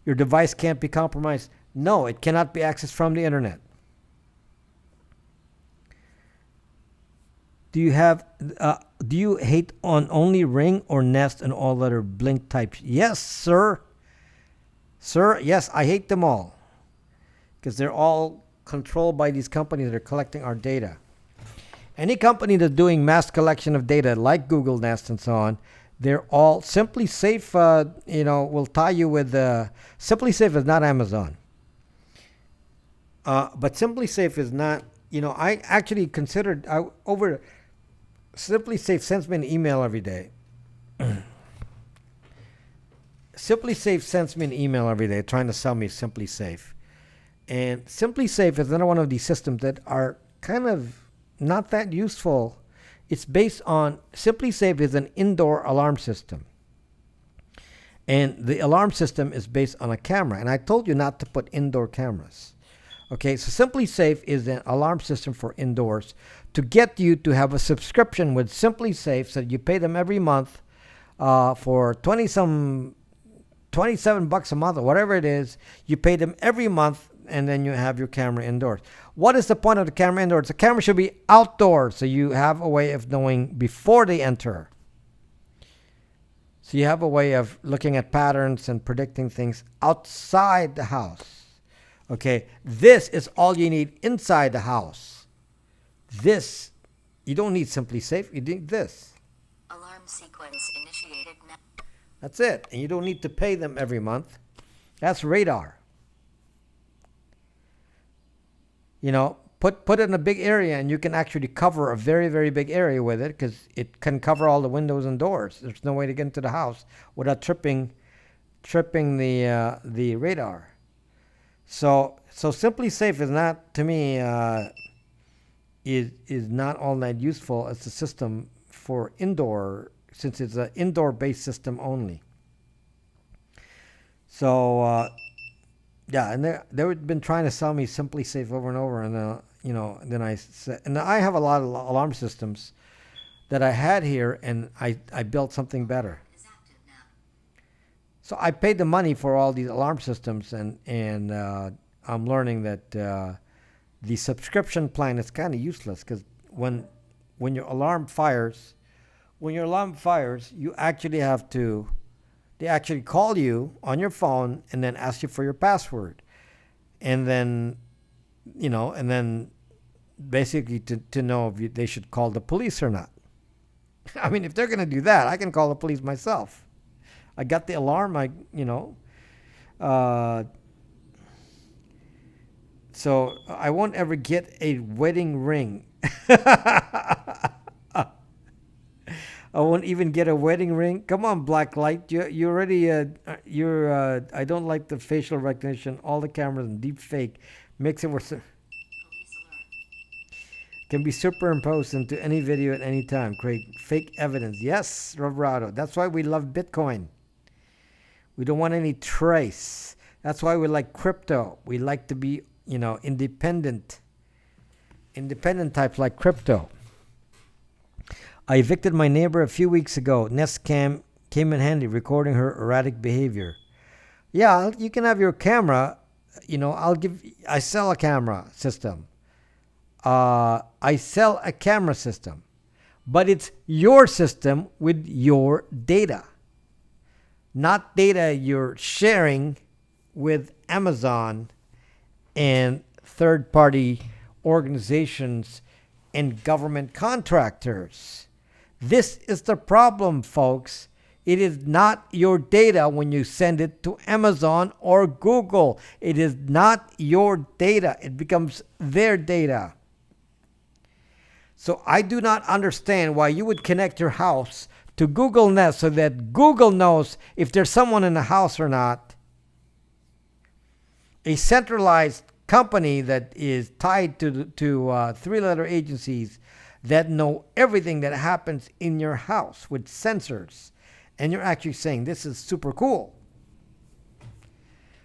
Your device can't be compromised. No, it cannot be accessed from the internet. Do you hate on only Ring or Nest and all other Blink types? Yes, sir. Sir, yes, I hate them all because they're all controlled by these companies that are collecting our data. Any company that's doing mass collection of data, like Google Nest and so on, they're all Simply Safe. Will tie you with Simply Safe is not Amazon. But Simply Safe is not. I actually considered over. Simply Safe sends me an email every day. Simply Safe sends me an email every day trying to sell me Simply Safe. And Simply Safe is another one of these systems that are kind of not that useful. It's based on Simply Safe is an indoor alarm system. And the alarm system is based on a camera. And I told you not to put indoor cameras. Okay, so Simply Safe is an alarm system for indoors to get you to have a subscription with Simply Safe, so you pay them every month for 27 bucks a month or whatever it is. You pay them every month, and then you have your camera indoors. What is the point of the camera indoors? The camera should be outdoors, so you have a way of knowing before they enter. So you have a way of looking at patterns and predicting things outside the house. Okay, this is all you need inside the house. This, you don't need Simply Safe, you need this. Alarm sequence initiated now. That's it, and you don't need to pay them every month. That's radar. Put it in a big area, and you can actually cover a very, very big area with it because it can cover all the windows and doors. There's no way to get into the house without tripping the radar. So Simply Safe is not, to me, is not all that useful as a system for indoor, since it's an indoor-based system only. So yeah, and they've been trying to sell me Simply Safe over and over, and then I said, and I have a lot of alarm systems that I had here, and I built something better. So I paid the money for all these alarm systems, and I'm learning that the subscription plan is kind of useless because when your alarm fires, you actually have to. They actually call you on your phone and then ask you for your password, and then basically to know if they should call the police or not. I mean, if they're gonna do that, I can call the police myself. I got the alarm. So I won't ever get a wedding ring. I won't even get a wedding ring. Come on, Blacklight. You already. I don't like the facial recognition. All the cameras and deep fake makes it worse. Can be superimposed into any video at any time. Create fake evidence. Yes, Roberto. That's why we love Bitcoin. We don't want any trace. That's why we like crypto. We like to be, independent types like crypto. I evicted my neighbor a few weeks ago. Nest Cam came in handy, recording her erratic behavior. Yeah, you can have your camera. I sell a camera system. but it's your system with your data, not data you're sharing with Amazon and third party organizations and government contractors. This is the problem, folks. It is not your data when you send it to Amazon or Google. It is not your data. It becomes their data. So I do not understand why you would connect your house to Google Nest so that Google knows if there's someone in the house or not. A centralized company that is tied to three-letter agencies that know everything that happens in your house with sensors. And you're actually saying this is super cool.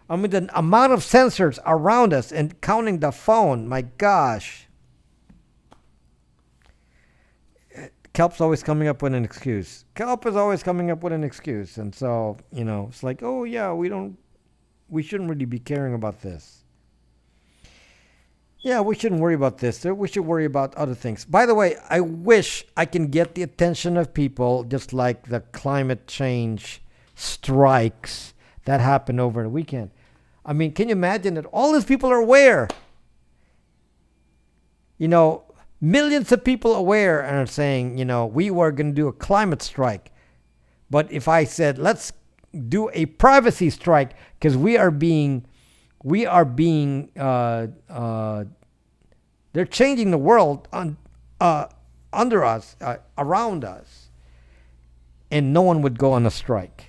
I mean, the amount of sensors around us and counting the phone, my gosh. Kelp's always coming up with an excuse. Kelp is always coming up with an excuse. And so, it's like, oh yeah, we shouldn't really be caring about this. Yeah, we shouldn't worry about this. We should worry about other things. By the way, I wish I can get the attention of people just like the climate change strikes that happened over the weekend. I mean, can you imagine that all these people are aware? Millions of people aware and are saying, we were going to do a climate strike. But if I said, let's do a privacy strike because they're changing the world under us, around us, and no one would go on a strike.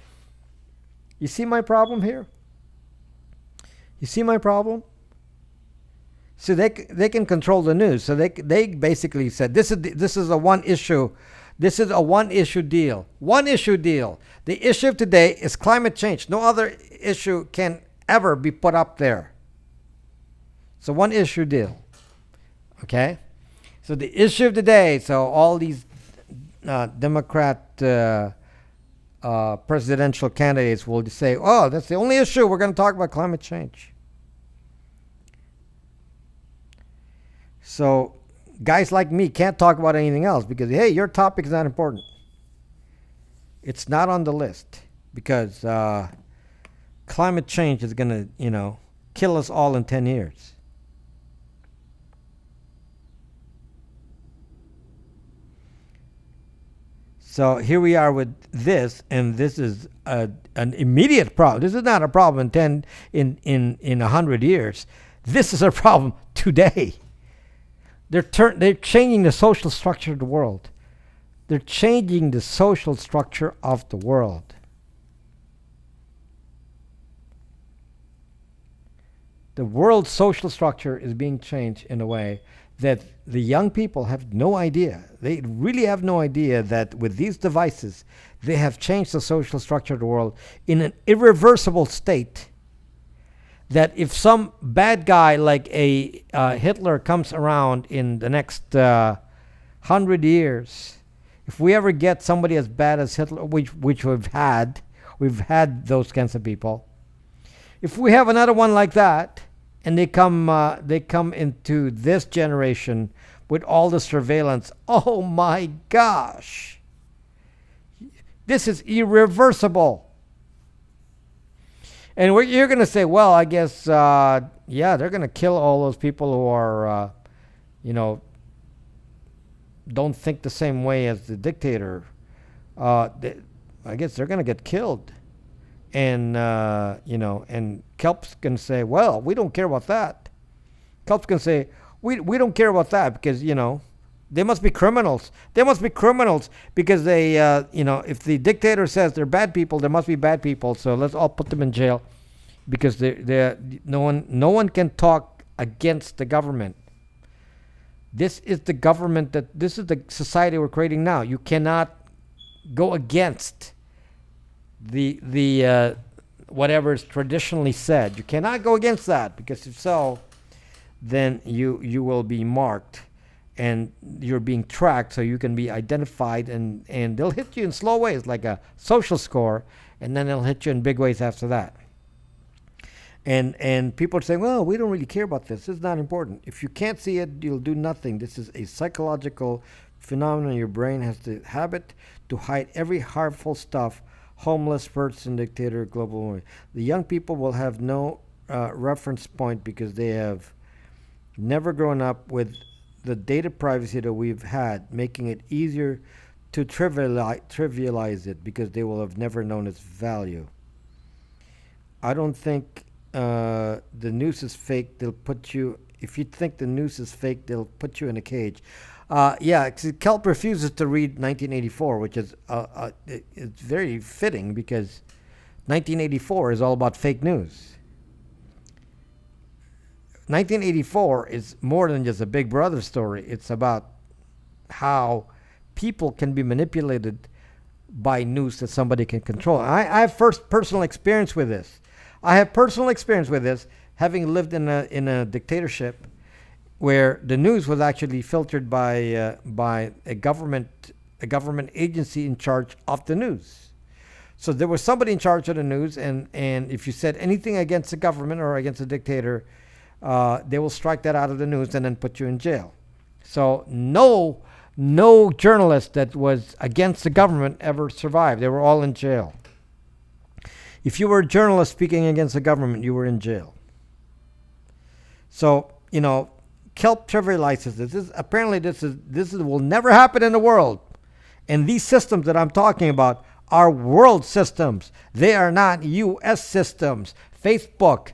You see my problem here? You see my problem? So they can control the news. So they basically said this is a one issue. This is a one issue deal. One issue deal. The issue of today is climate change. No other issue can ever be put up there. So one issue deal. Okay? So the issue of the day, so all these Democrat presidential candidates will just say, oh, that's the only issue. We're going to talk about climate change. So guys like me can't talk about anything else because, hey, your topic is not important. It's not on the list because climate change is going to, kill us all in 10 years. So here we are with this, and this is an immediate problem. This is not a problem in 100 years. This is a problem today. They're changing the social structure of the world. They're changing the social structure of the world. The world's social structure is being changed in a way that the young people have no idea. They really have no idea that with these devices, they have changed the social structure of the world in an irreversible state. That if some bad guy like a Hitler comes around in the next 100 years, if we ever get somebody as bad as Hitler, which we've had those kinds of people. If we have another one like that, and they come into this generation with all the surveillance, oh my gosh, this is irreversible. And you're going to say, well, I guess, they're going to kill all those people who are, don't think the same way as the dictator. I guess they're going to get killed. And, and Kelp's going to say, well, we don't care about that. Kelp's going to say, we don't care about that because, they must be criminals. They must be criminals because they, if the dictator says they're bad people, there must be bad people. So let's all put them in jail because no one can talk against the government. This is the government this is the society we're creating now. You cannot go against the whatever is traditionally said. You cannot go against that because if so, then you will be marked. And you're being tracked so you can be identified and they'll hit you in slow ways like a social score and then they'll hit you in big ways after that. And people are saying, well, we don't really care about this. This is not important. If you can't see it, you'll do nothing. This is a psychological phenomenon. Your brain has the habit to hide every harmful stuff. Homeless person, dictator, global warming. The young people will have no reference point because they have never grown up with the data privacy that we've had, making it easier to trivialize it because they will have never known its value. I don't think the news is fake. They'll put you, if you think the news is fake, they'll put you in a cage. Yeah, Kelp refuses to read 1984, which is it's very fitting because 1984 is all about fake news. 1984 is more than just a Big Brother story. It's about how people can be manipulated by news that somebody can control. I have first personal experience with this. I have personal experience with this, having lived in a dictatorship where the news was actually filtered by a government agency in charge of the news. So there was somebody in charge of the news, and if you said anything against the government or against a dictator, they will strike that out of the news and then put you in jail. So no journalist that was against the government ever survived. They were all in jail. If you were a journalist speaking against the government, you were in jail. So, Kelp trivializes this. Apparently this will never happen in the world. And these systems that I'm talking about are world systems. They are not US systems. Facebook,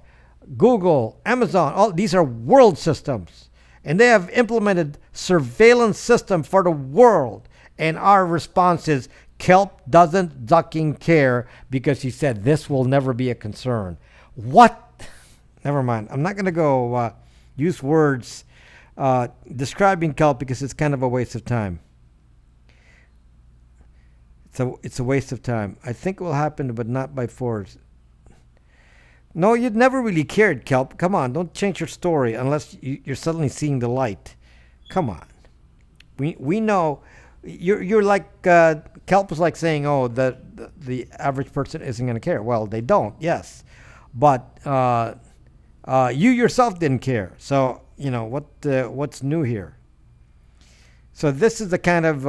Google, Amazon, all these are world systems. And they have implemented surveillance system for the world. And our response is Kelp doesn't ducking care because he said this will never be a concern. What? Never mind. I'm not going to go use words describing Kelp because it's kind of a waste of time. It's a waste of time. I think it will happen, but not by force. No, you'd never really cared, Kelp. Come on, don't change your story unless you're suddenly seeing the light. Come on. We know you're like Kelp is like saying, oh, the average person isn't going to care. Well, they don't, yes, but you yourself didn't care. So what's new here? So this is the kind of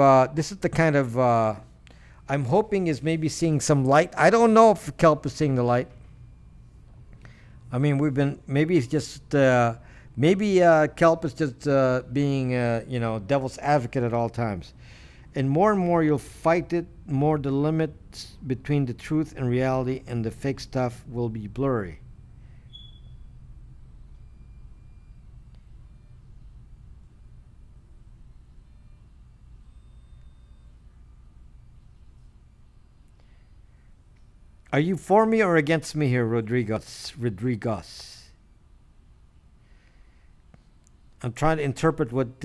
I'm hoping is maybe seeing some light. I don't know if Kelp is seeing the light. I mean, maybe it's just Kelp is just being devil's advocate at all times. And more you'll fight it, more the limits between the truth and reality and the fake stuff will be blurry. Are you for me or against me here, Rodriguez? I'm trying to interpret what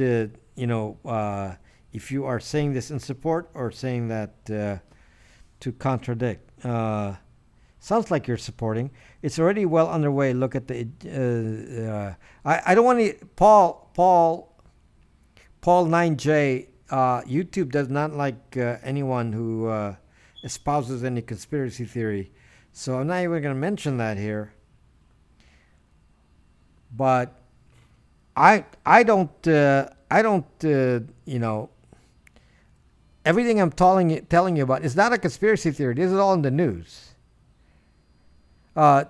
if you are saying this in support or saying that to contradict. Sounds like you're supporting. It's already well underway. Look at the. I don't want to. Paul 9J. YouTube does not like anyone who espouses any conspiracy theory, so I'm not even going to mention that here. But I don't everything I'm telling you about is not a conspiracy theory. This is all in the news.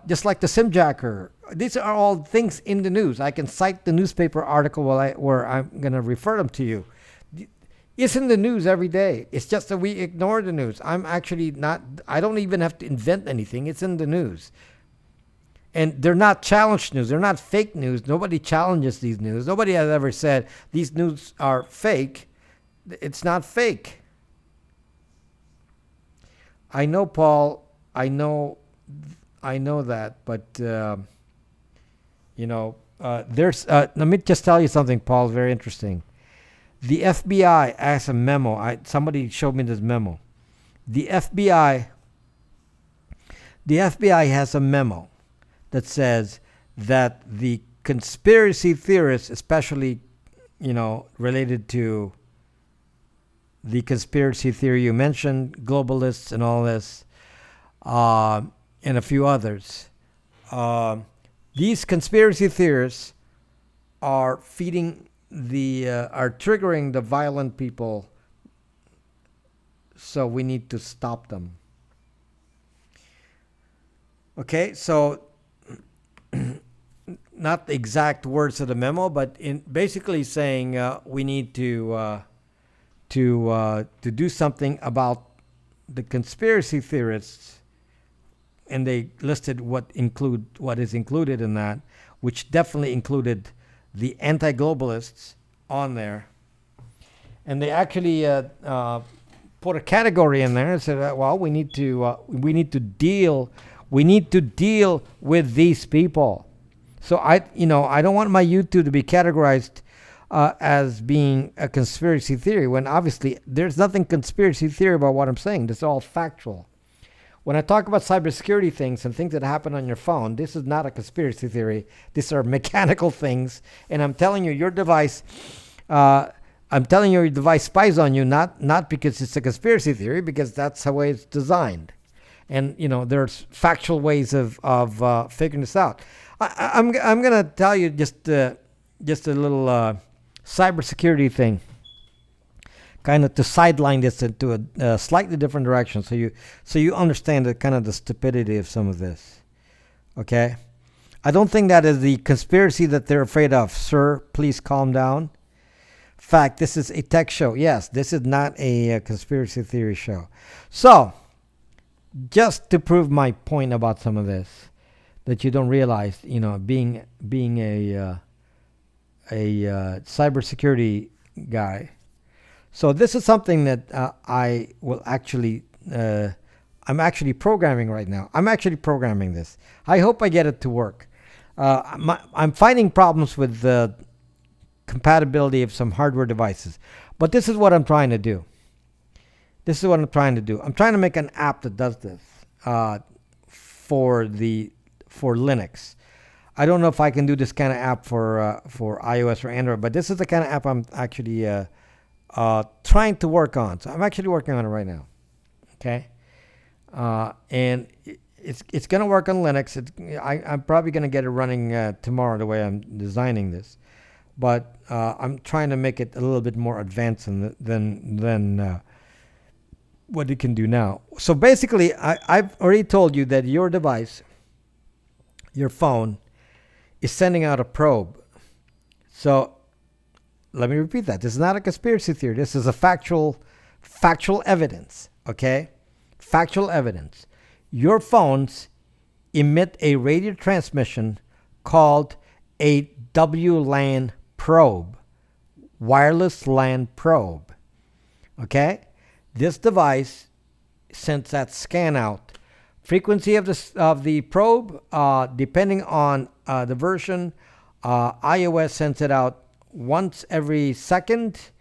Just like the Simjacker, these are all things in the news. I can cite the newspaper article where I'm going to refer them to you. It's in the news every day. It's just that we ignore the news. I don't even have to invent anything. It's in the news. And they're not challenged news. They're not fake news. Nobody challenges these news. Nobody has ever said these news are fake. It's not fake. I know, Paul. I know that. But, there's. Let me just tell you something, Paul. Very interesting. The FBI has a memo. Somebody showed me this memo. The FBI has a memo that says that the conspiracy theorists, especially, related to the conspiracy theory you mentioned, globalists and all this, and a few others, these conspiracy theorists are feeding are triggering the violent people, so we need to stop them. Okay, so not the exact words of the memo, but in basically saying we need to do something about the conspiracy theorists, and they listed what is included in that, which definitely included the anti-globalists on there, and they actually put a category in there and said, well, we need to deal with these people. So I don't want my YouTube to be categorized as being a conspiracy theory, when obviously there's nothing conspiracy theory about what I'm saying. This is all factual. When I talk about cybersecurity things and things that happen on your phone, this is not a conspiracy theory. These are mechanical things, and I'm telling you, your device. I'm telling you, your device spies on you, not because it's a conspiracy theory, because that's the way it's designed. And there's factual ways of figuring this out. I'm gonna tell you just a little cybersecurity thing, kind of to sideline this into a slightly different direction, so you understand the stupidity of some of this. Okay, I don't think that is the conspiracy that they're afraid of, sir. Please calm down. Fact, this is a tech show. Yes, this is not a conspiracy theory show. So, just to prove my point about some of this, that you don't realize, being a cybersecurity guy. So this is something that I will actually, I'm actually programming right now. I'm actually programming this. I hope I get it to work. I'm finding problems with the compatibility of some hardware devices, but this is what I'm trying to do. I'm trying to make an app that does this for Linux. I don't know if I can do this kind of app for iOS or Android, but this is the kind of app I'm actually trying to work on. So I'm actually working on it right now. Okay, and it's going to work on Linux. I'm probably going to get it running tomorrow, the way I'm designing this. But I'm trying to make it a little bit more advanced than what it can do now. So basically, I've already told you that your device, your phone, is sending out a probe. So let me repeat that. This is not a conspiracy theory. This is a factual evidence. Okay? Factual evidence. Your phones emit a radio transmission called a WLAN probe, wireless LAN probe. Okay? This device sends that scan out. Frequency of the probe, depending on the version, iOS sends it out once every second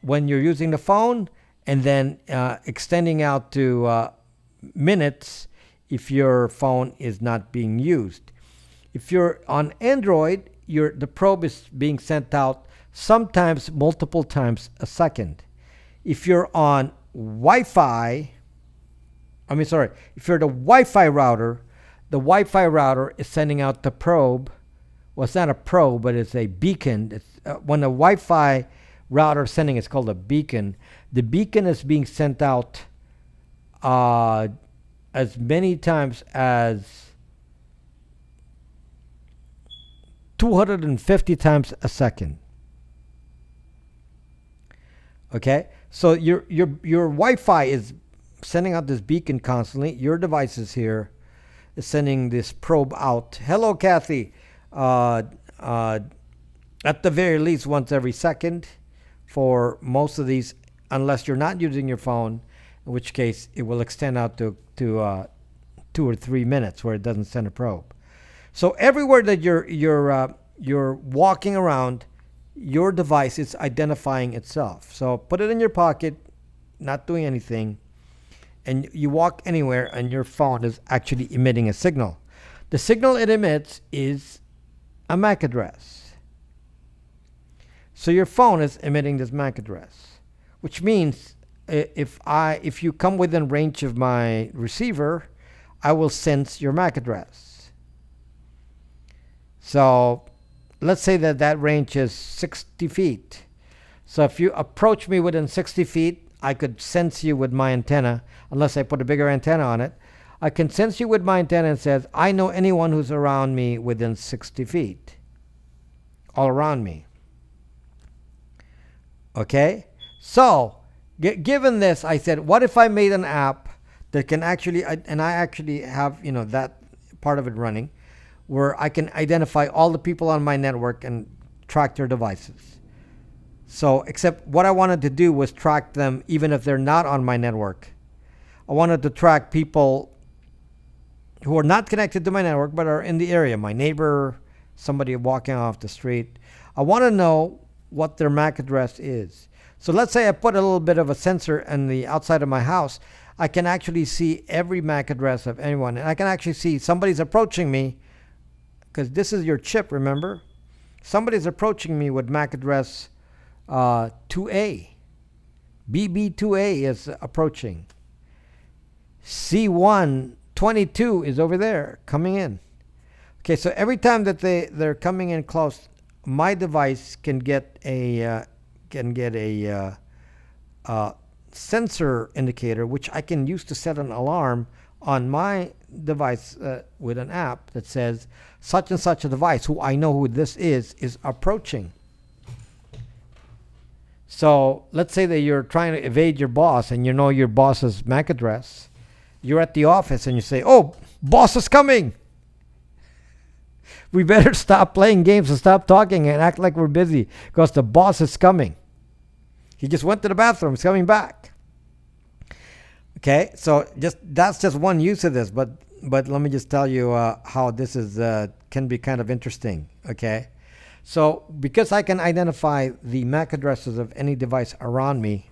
when you're using the phone, and then extending out to minutes if your phone is not being used. If you're on Android, the probe is being sent out sometimes multiple times a second. If you're on Wi-Fi, if you're the Wi-Fi router, the Wi-Fi router is sending out the probe. Well, it's not a probe, but it's a beacon. When a Wi-Fi router is sending, it's called a beacon. The beacon is being sent out as many times as 250 times a second. Okay, so your Wi-Fi is sending out this beacon constantly. Your device is here, is sending this probe out. Hello, Kathy. At the very least, once every second, for most of these, unless you're not using your phone, in which case it will extend out to 2 or 3 minutes where it doesn't send a probe. So everywhere that you're walking around, your device is identifying itself. So put it in your pocket, not doing anything, and you walk anywhere, and your phone is actually emitting a signal. The signal it emits is a MAC address. So your phone is emitting this MAC address, which means if you come within range of my receiver, I will sense your MAC address. So let's say that that range is 60 feet. So if you approach me within 60 feet, I could sense you with my antenna, unless I put a bigger antenna on it. I can sense you with my antenna and says, I know anyone who's around me within 60 feet, all around me. Okay? So, given this, I said, what if I made an app that can actually, and I actually have, that part of it running, where I can identify all the people on my network and track their devices. So, except what I wanted to do was track them even if they're not on my network. I wanted to track people who are not connected to my network but are in the area, my neighbor, somebody walking off the street. I want to know what their MAC address is. So let's say I put a little bit of a sensor on the outside of my house. I can actually see every MAC address of anyone. And I can actually see somebody's approaching me, because this is your chip, remember? Somebody's approaching me with MAC address 2A. BB2A is approaching. C122 is over there, coming in. Okay, so every time that they're coming in close, my device can get a sensor indicator, which I can use to set an alarm on my device with an app that says such and such a device, who I know who this is approaching. So let's say that you're trying to evade your boss and you know your boss's MAC address. You're at the office and you say, oh, boss is coming. We better stop playing games and stop talking and act like we're busy because the boss is coming. He just went to the bathroom. He's coming back. Okay, so that's just one use of this, but let me just tell you how this is can be kind of interesting. Okay, so because I can identify the MAC addresses of any device around me,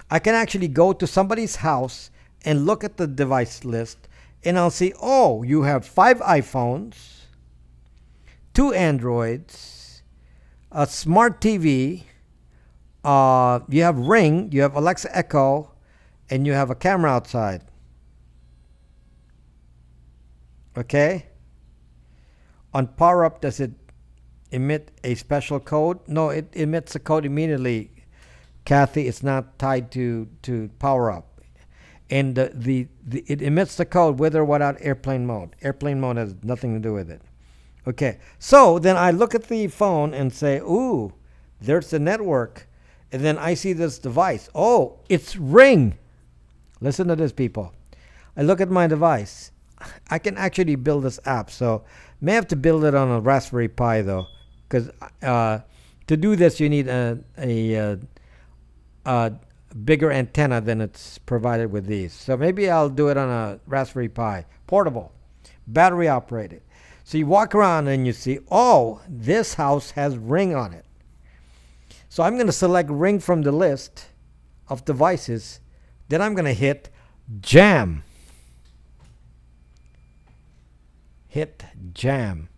I can actually go to somebody's house and look at the device list, and I'll see, oh, you have 5 iPhones, 2 Androids, a smart TV, you have Ring, you have Alexa Echo, and you have a camera outside. Okay? On power up, does it emit a special code? No, it emits a code immediately. Kathy, it's not tied to power up. And it emits the code with or without airplane mode. Airplane mode has nothing to do with it. Okay, so then I look at the phone and say, ooh, there's the network. And then I see this device. Oh, it's Ring. Listen to this, people. I look at my device. I can actually build this app. So may have to build it on a Raspberry Pi, though. Because to do this, you need a bigger antenna than it's provided with these. So maybe I'll do it on a Raspberry Pi. Portable. Battery operated. So you walk around and you see, oh, this house has Ring on it. So I'm going to select Ring from the list of devices. Then I'm going to hit Jam. Hit Jam.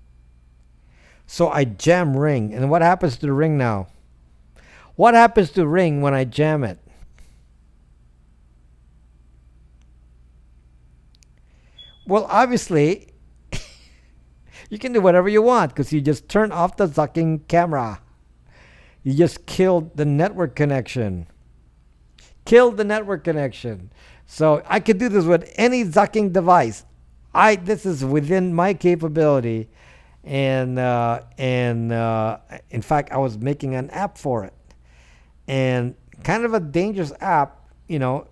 So I jam Ring. And what happens to the Ring now? What happens to Ring when I jam it? Well, obviously, you can do whatever you want because you just turn off the sucking camera. You just killed the network connection. Killed the network connection. So I could do this with any zucking device. This is within my capability, and in fact, I was making an app for it, and kind of a dangerous app,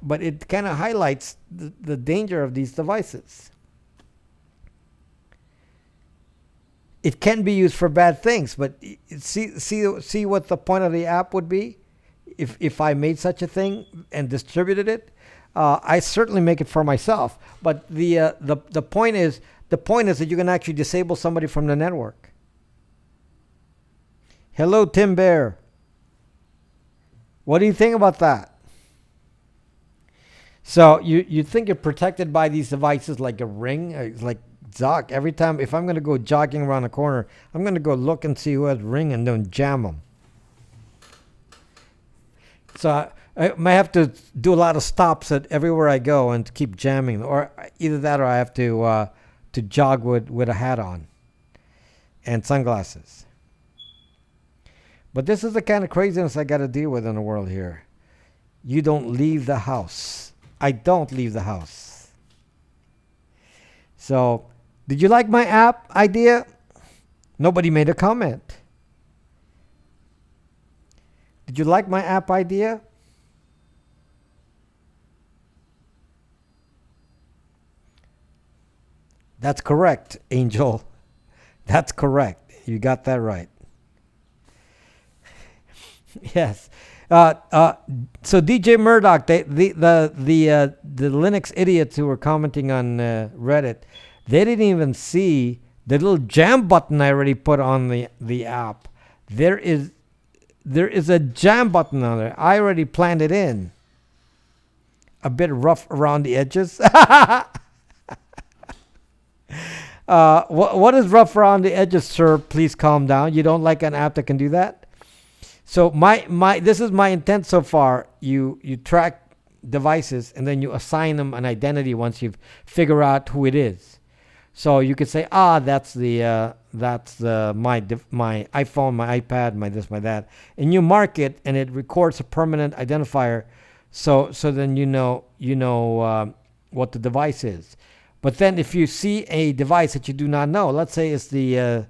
but it kind of highlights the danger of these devices. It can be used for bad things, but see what the point of the app would be if I made such a thing and distributed it. I certainly make it for myself, but the point is that you can actually disable somebody from the network. Hello, Tim Bear. What do you think about that? So you think you're protected by these devices like a Ring, like Zuck. Every time, if I'm going to go jogging around the corner, I'm going to go look and see who has Ring and then jam them. So I might have to do a lot of stops at everywhere I go and keep jamming, or either that, or I have to jog with a hat on and sunglasses. But this is the kind of craziness I got to deal with in the world here. You don't leave the house. I don't leave the house. So, did you like my app idea? Nobody made a comment. Did you like my app idea? That's correct, Angel. That's correct. You got that right. Yes. So DJ Murdoch, the Linux idiots who were commenting on Reddit, they didn't even see the little jam button I already put on the app. There is a jam button on there. I already planned it in. A bit rough around the edges. What is rough around the edges, sir? Please calm down. You don't like an app that can do that? So this is my intent so far. You track devices and then you assign them an identity once you've figured out who it is. So you could say, that's my iPhone, my iPad, my this, my that, and you mark it, and it records a permanent identifier. So then you know what the device is. But then if you see a device that you do not know, let's say it's the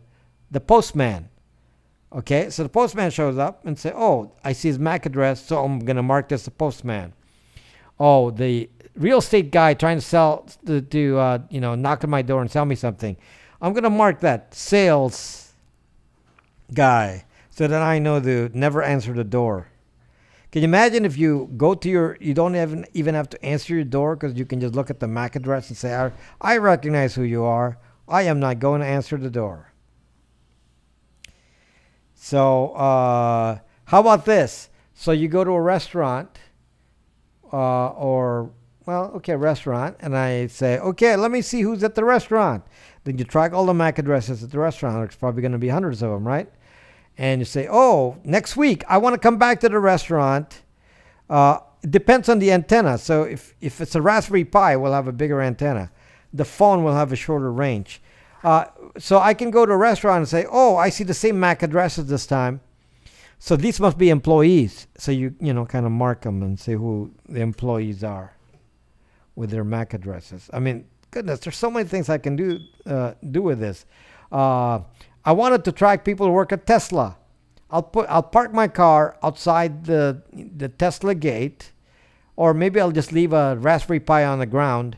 postman. Okay, so the postman shows up and say, I see his MAC address, so I'm going to mark this the postman. Oh, the real estate guy trying to sell, knock on my door and sell me something. I'm going to mark that sales guy so that I know to never answer the door. Can you imagine if you go to you don't even have to answer your door because you can just look at the MAC address and say, I recognize who you are. I am not going to answer the door. So how about this? So you go to a restaurant restaurant, and I say, okay, let me see who's at the restaurant. Then you track all the MAC addresses at the restaurant. There's probably going to be hundreds of them, right? And you say, next week, I want to come back to the restaurant. It depends on the antenna. So if it's a Raspberry Pi, we'll have a bigger antenna. The phone will have a shorter range. So I can go to a restaurant and say, I see the same MAC addresses this time. So these must be employees. So you kind of mark them and say who the employees are with their MAC addresses. I mean, goodness, there's so many things I can do with this. I wanted to track people who work at Tesla. I'll park my car outside the Tesla gate, or maybe I'll just leave a Raspberry Pi on the ground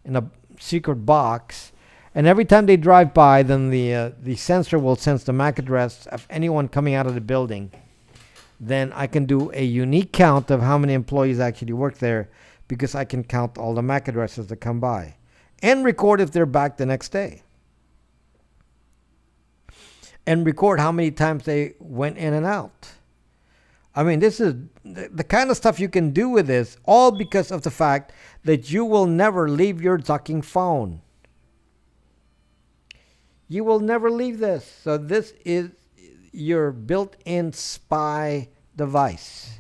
in a secret box. And every time they drive by, then the sensor will sense the MAC address of anyone coming out of the building. Then I can do a unique count of how many employees actually work there, because I can count all the MAC addresses that come by and record if they're back the next day. And record how many times they went in and out. I mean, this is the kind of stuff you can do with this, all because of the fact that you will never leave your ducking phone. You will never leave this. So this is your built-in spy device.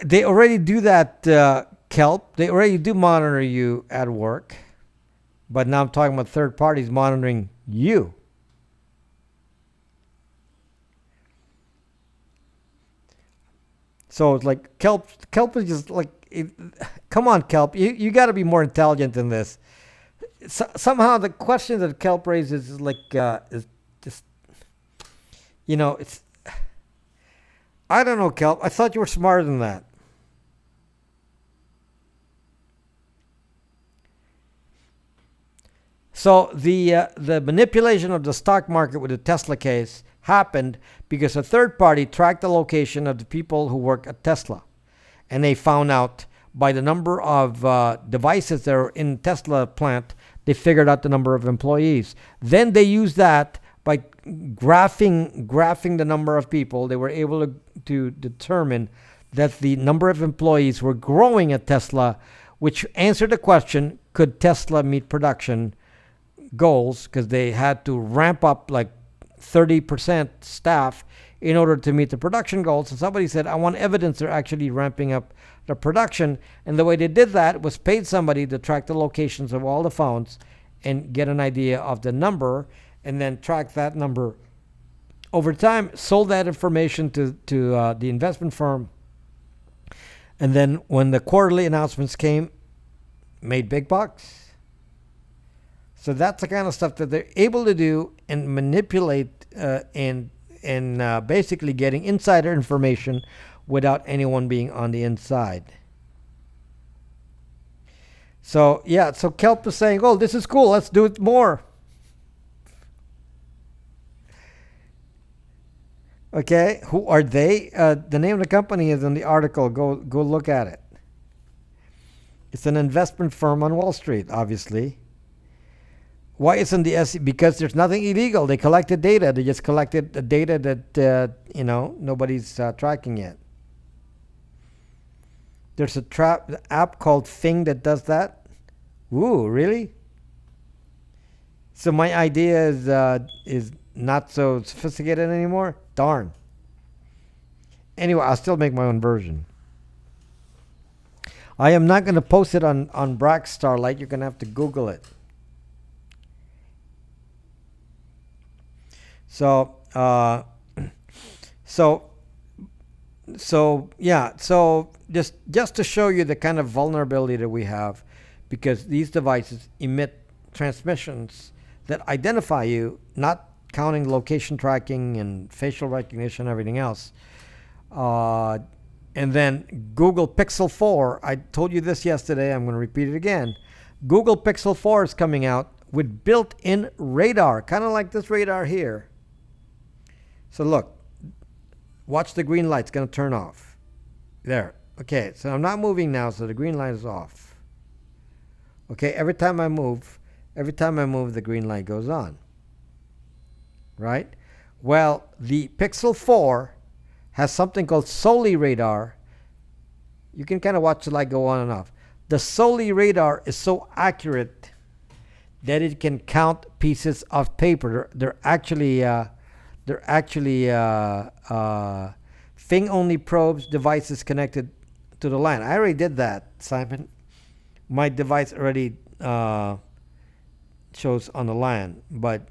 They already do that, Kelp. They already do monitor you at work. But now I'm talking about third parties monitoring you. So it's like Kelp is just like, come on, Kelp. You got to be more intelligent than this. Somehow the question that Kelp raises is like, is just, it's, I don't know, Kelp. I thought you were smarter than that. So the manipulation of the stock market with the Tesla case happened because a third party tracked the location of the people who work at Tesla. And they found out by the number of devices that are in Tesla plant, they figured out the number of employees. Then they used that by graphing the number of people. They were able to determine that the number of employees were growing at Tesla, which answered the question, could Tesla meet production goals? Because they had to ramp up like 30% staff in order to meet the production goals. And somebody said, I want evidence they're actually ramping up the production. And the way they did that was paid somebody to track the locations of all the phones and get an idea of the number. and then tracked that number over time, sold that information to the investment firm, and then when the quarterly announcements came, made big bucks. So that's the kind of stuff that they're able to do and manipulate and basically getting insider information without anyone being on the inside. So yeah, so Kelp is saying, "Oh, this is cool. Let's do it more." Okay, who are they? The name of the company is in the article. Go look at it. It's an investment firm on Wall Street, obviously. Why isn't the SEC? Because there's nothing illegal. They collected data. They just collected the data that nobody's tracking yet. There's a app called Thing that does that. Ooh, really? So my idea is not so sophisticated anymore. Darn. Anyway, I'll still make my own version. I am not going to post it on Brack Starlight. You're going to have to Google it. So, yeah. So just to show you the kind of vulnerability that we have, because these devices emit transmissions that identify you, not counting location tracking and facial recognition and everything else. And then Google Pixel 4. I told you this yesterday. I'm going to repeat it again. Google Pixel 4 is coming out with built-in radar, kind of like this radar here. So look, watch the green light's going to turn off. There. Okay, so I'm not moving now, so the green light is off. Okay, every time I move, the green light goes on. Right? Well, the Pixel 4 has something called Soli radar. You can kind of watch the light go on and off. The Soli radar is so accurate that it can count pieces of paper. They're actually thing-only probes, devices connected to the LAN. I already did that, Simon. My device already shows on the LAN, but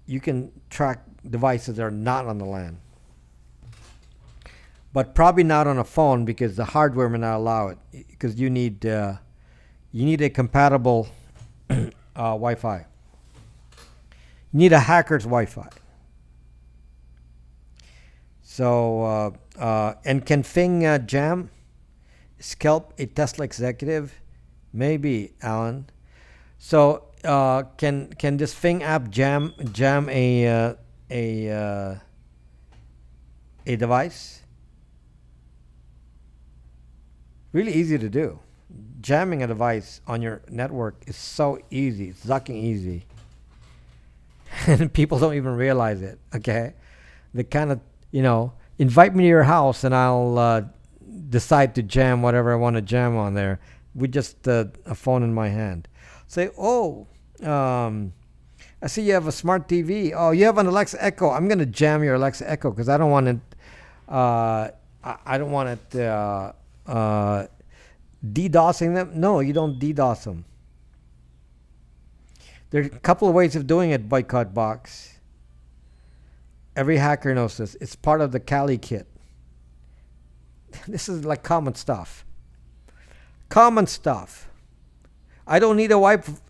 you can track devices that are not on the LAN. But probably not on a phone because the hardware may not allow it. Because you need a compatible Wi-Fi. You need a hacker's Wi-Fi. So, and can Fing jam? Scalp a Tesla executive? Maybe, Alan. So, can this Fing app jam a device? Really easy to do. Jamming a device on your network is so easy. It's fucking easy. And people don't even realize it, okay? They kind of, invite me to your house and I'll decide to jam whatever I want to jam on there with just a phone in my hand. Say, I see you have a smart TV. Oh, you have an Alexa Echo. I'm going to jam your Alexa Echo because I don't want it, I don't want it DDoSing them. No, you don't DDoS them. There are a couple of ways of doing it, Boycott Box. Every hacker knows this. It's part of the Kali kit. This is like common stuff. Common stuff. I don't need a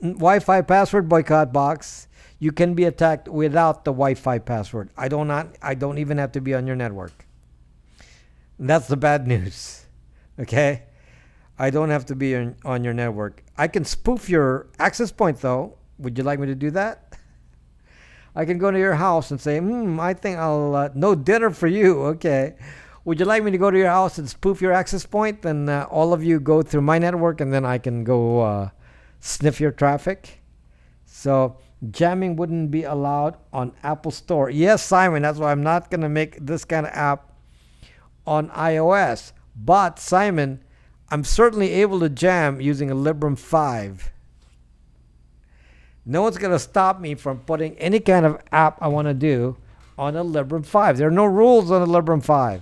Wi-Fi password, Boycott Box. You can be attacked without the Wi-Fi password. I don't even have to be on your network. And that's the bad news. Okay? I don't have to be on your network. I can spoof your access point, though. Would you like me to do that? I can go to your house and say, I think I'll... no dinner for you. Okay. Would you like me to go to your house and spoof your access point? And all of you go through my network, and then I can go sniff your traffic. So jamming wouldn't be allowed on Apple Store. Yes, Simon, that's why I'm not going to make this kind of app on iOS. But, Simon, I'm certainly able to jam using a Librem 5. No one's going to stop me from putting any kind of app I want to do on a Librem 5. There are no rules on a Librem 5.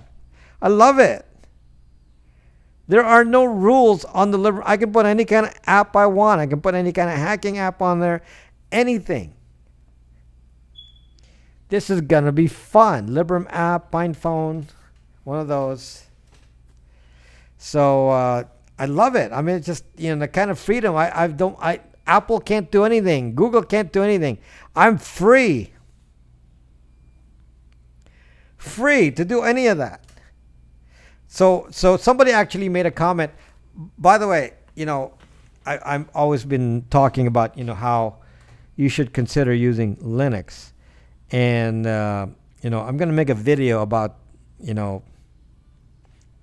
I love it. There are no rules on the Librem. I can put any kind of app I want. I can put any kind of hacking app on there. Anything. This is gonna be fun. Librem app, PinePhone, one of those. So I love it. I mean, it's just the kind of freedom I don't. I Apple can't do anything. Google can't do anything. I'm free to do any of that. So somebody actually made a comment. By the way, I've always been talking about how you should consider using Linux, and I'm going to make a video about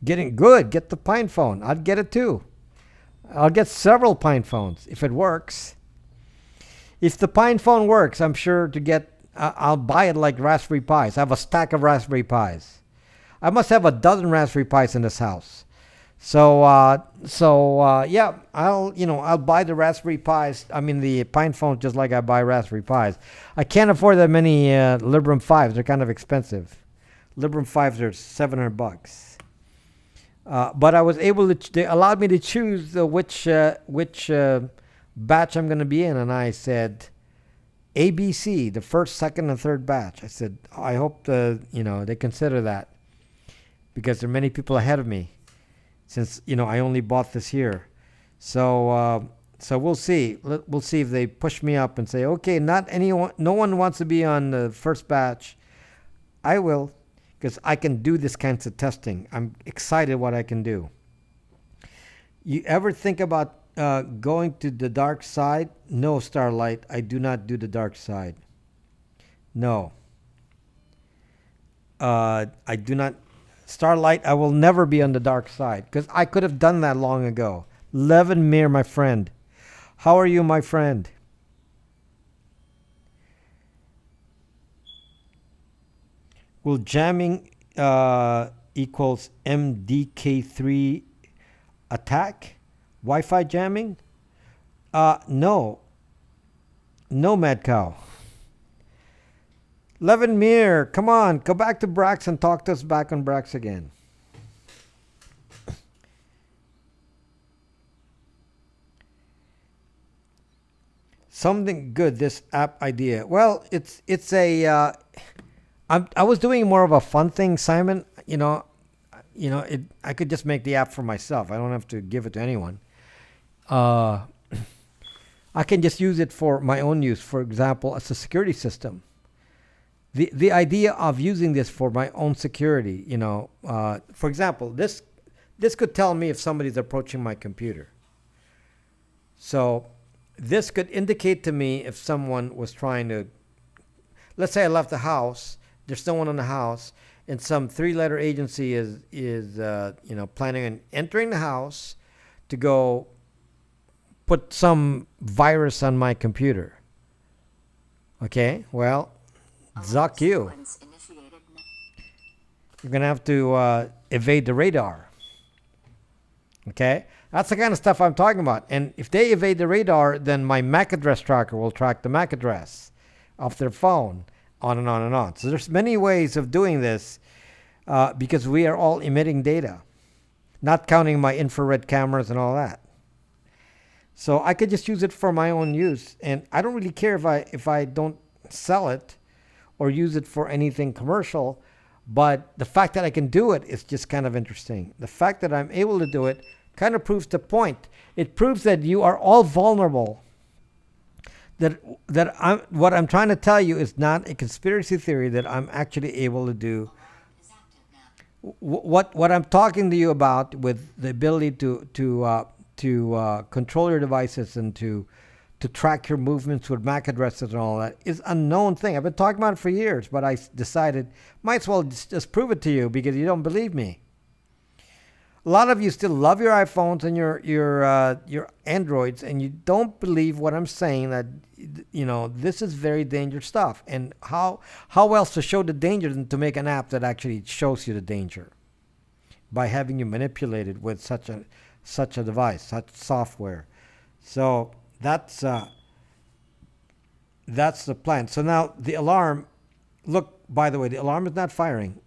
getting good. Get the Pine phone. I'd get it too. I'll get several Pine phones if it works. If the Pine phone works, I'm sure to get. I'll buy it like Raspberry Pis. I have a stack of Raspberry Pis. I must have a dozen Raspberry Pis in this house. So yeah, I'll buy the Raspberry Pis. I mean the Pine phone just like I buy Raspberry Pis. I can't afford that many Librem 5s. They're kind of expensive. Librem 5s are $700. But I was able to. They allowed me to choose which batch I'm going to be in, and I said ABC, the first, second, and third batch. I said I hope they consider that because there are many people ahead of me. Since I only bought this here, so we'll see. We'll see if they push me up and say, okay, no one wants to be on the first batch. I will, because I can do this kinds of testing. I'm excited what I can do. You ever think about going to the dark side? No, Starlight, I do not do the dark side. No, I do not. Starlight, I will never be on the dark side because I could have done that long ago. Levin Mir, my friend. How are you, my friend? Will jamming equals MDK3 attack? Wi-Fi jamming? No. No, Mad Cow. Levin Mir, come on, go back to Brax and talk to us back on Brax again. Something good, this app idea. Well, it's a. I was doing more of a fun thing, Simon. I could just make the app for myself. I don't have to give it to anyone. I can just use it for my own use. For example, as a security system. The idea of using this for my own security, for example, this could tell me if somebody's approaching my computer. So this could indicate to me if someone was trying to, let's say I left the house, there's no one in the house, and some three-letter agency is planning on entering the house to go put some virus on my computer. Okay, well. Zuck you. You're going to have to evade the radar. Okay? That's the kind of stuff I'm talking about. And if they evade the radar, then my MAC address tracker will track the MAC address of their phone, on and on and on. So there's many ways of doing this because we are all emitting data, not counting my infrared cameras and all that. So I could just use it for my own use. And I don't really care if I don't sell it or use it for anything commercial, but the fact that I can do it is just kind of interesting. The fact that I'm able to do it kind of proves the point. It proves that you are all vulnerable. What I'm trying to tell you is not a conspiracy theory, that I'm actually able to do what I'm talking to you about, with the ability to control your devices and to track your movements with MAC addresses and all that is a known thing. I've been talking about it for years, but I decided might as well just prove it to you because you don't believe me. A lot of you still love your iPhones and your Androids, and you don't believe what I'm saying, that this is very dangerous stuff. And how else to show the danger than to make an app that actually shows you the danger by having you manipulated with such a device, such software. So that's the plan. So now the alarm, look, by the way, the alarm is not firing.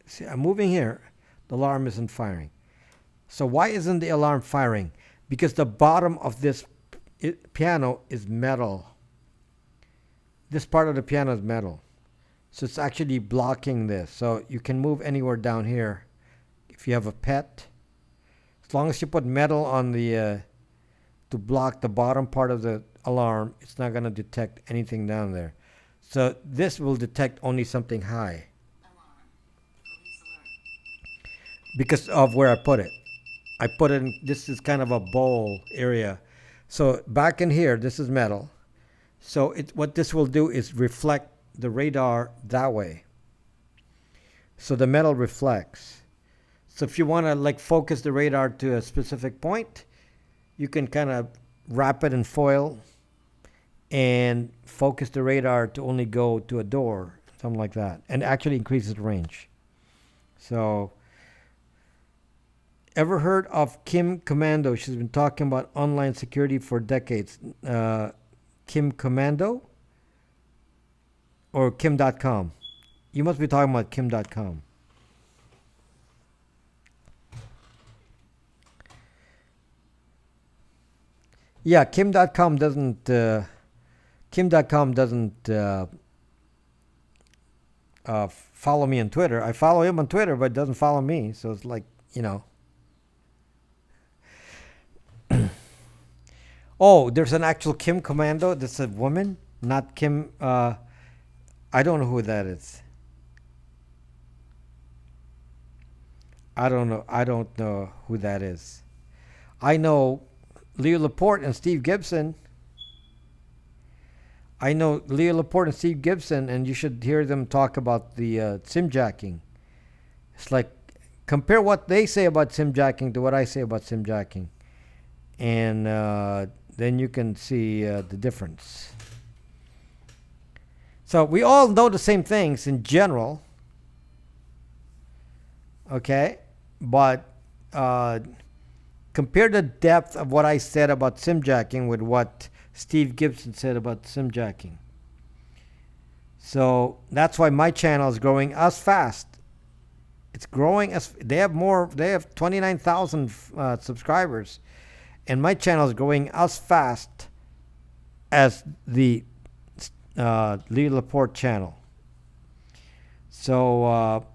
See, I'm moving here. The alarm isn't firing. So why isn't the alarm firing? Because the bottom of this piano is metal. This part of the piano is metal. So it's actually blocking this. So you can move anywhere down here. If you have a pet, as long as you put metal on the to block the bottom part of the alarm, it's not going to detect anything down there. So this will detect only something high because of where I put it. I put it in, this is kind of a bowl area. So back in here, this is metal. So what this will do is reflect the radar that way. So the metal reflects. So if you want to like focus the radar to a specific point, you can kind of wrap it in foil and focus the radar to only go to a door, something like that, and actually increases the range. So, ever heard of Kim Commando? She's been talking about online security for decades. Kim Commando or Kim.com? You must be talking about Kim.com. Yeah, Kim.com doesn't. Kim.com doesn't follow me on Twitter. I follow him on Twitter, but it doesn't follow me. So it's like, you know. Oh, there's an actual Kim Commando. That's a woman, not Kim. I don't know who that is. I don't know. I don't know who that is. I know Leo Laporte and Steve Gibson. I know Leo Laporte and Steve Gibson, and you should hear them talk about the sim jacking. It's like, compare what they say about sim jacking to what I say about sim jacking. And then you can see the difference. So we all know the same things in general. Okay? But compare the depth of what I said about sim jacking with what Steve Gibson said about sim jacking. So that's why my channel is growing as fast. It's growing as they have 29,000 subscribers, and my channel is growing as fast as the Lee Laporte channel. So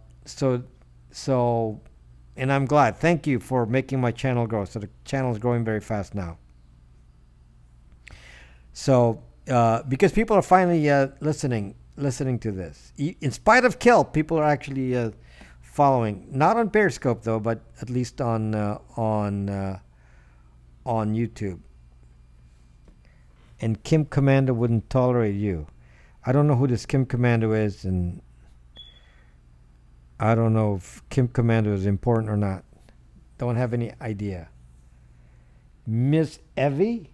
and I'm glad. Thank you for making my channel grow. So the channel is growing very fast now. So, because people are finally listening to this, in spite of Kill, people are actually following. Not on Periscope though, but at least on YouTube. And Kim Commando wouldn't tolerate you. I don't know who this Kim Commando is, and I don't know if Kim Commando is important or not. Don't have any idea. Miss Evie?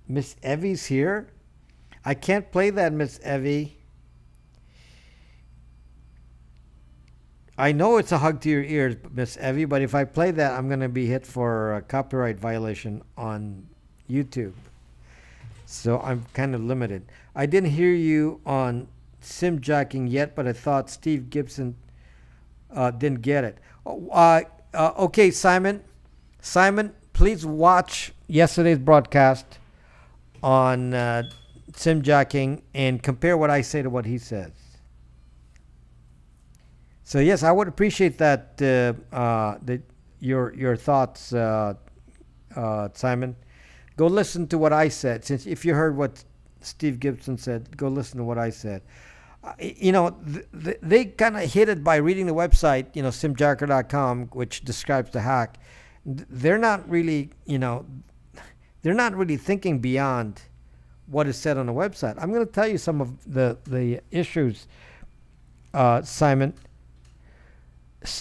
Miss Evie's here? I can't play that, Miss Evie. I know it's a hug to your ears, Miss Evie, but if I play that, I'm going to be hit for a copyright violation on YouTube. So I'm kind of limited. I didn't hear you on sim jacking yet, but I thought Steve Gibson didn't get it. Okay, Simon. Simon, please watch yesterday's broadcast on sim jacking and compare what I say to what he says. So yes, I would appreciate that. Your thoughts, Simon. Go listen to what I said. Since if you heard what Steve Gibson said, go listen to what I said. They kind of hit it by reading the website, simjacker.com, which describes the hack. They're not really, they're not really thinking beyond what is said on the website. I'm going to tell you some of the issues, Simon.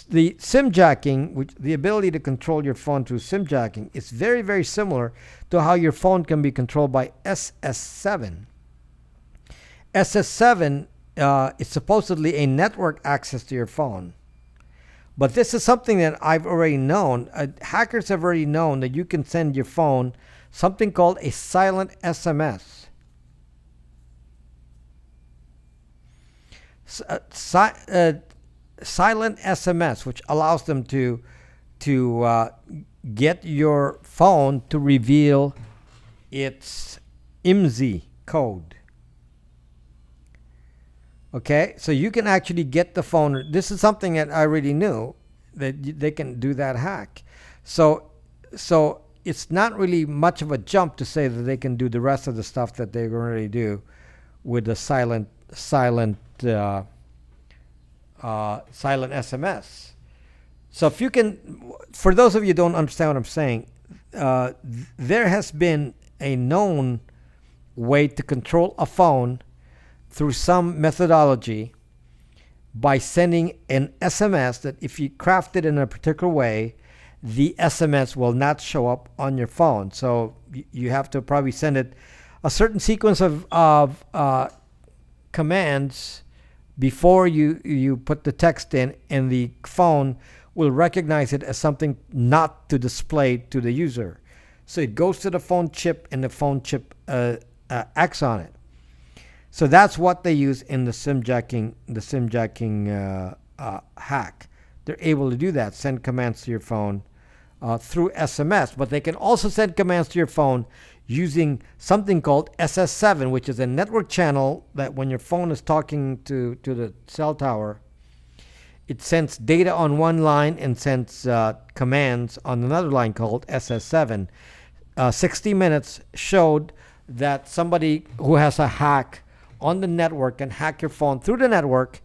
The sim jacking, which the ability to control your phone through sim jacking, is very, very similar to how your phone can be controlled by SS7. SS7 is supposedly a network access to your phone. But this is something that I've already known. Hackers have already known that you can send your phone something called a silent SMS. Silent SMS, which allows them to get your phone to reveal its IMSI code. Okay, so you can actually get the phone. This is something that I already knew that they can do that hack. So, so it's not really much of a jump to say that they can do the rest of the stuff that they already do with the silent SMS. So if you can, for those of you who don't understand what I'm saying, there has been a known way to control a phone through some methodology by sending an SMS that if you craft it in a particular way, the SMS will not show up on your phone. So you have to probably send it a certain sequence of commands before you put the text in, and the phone will recognize it as something not to display to the user. So it goes to the phone chip, and the phone chip acts on it. So that's what they use in the SIM jacking hack. They're able to do that, send commands to your phone through SMS, but they can also send commands to your phone using something called SS7, which is a network channel that when your phone is talking to the cell tower, it sends data on one line and sends commands on another line called SS7. 60 Minutes showed that somebody who has a hack on the network can hack your phone through the network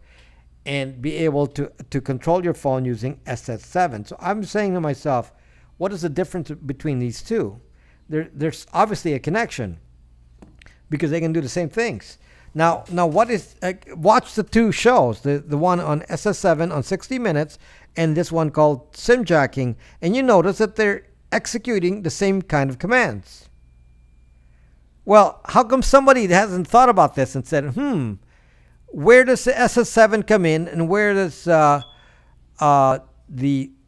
and be able to control your phone using SS7. So I'm saying to myself, what is the difference between these two? There's obviously a connection because they can do the same things. Now what is? Watch the two shows, the one on SS7 on 60 Minutes and this one called SIM jacking, and you notice that they're executing the same kind of commands. Well, how come somebody hasn't thought about this and said, where does the SS7 come in, and where does the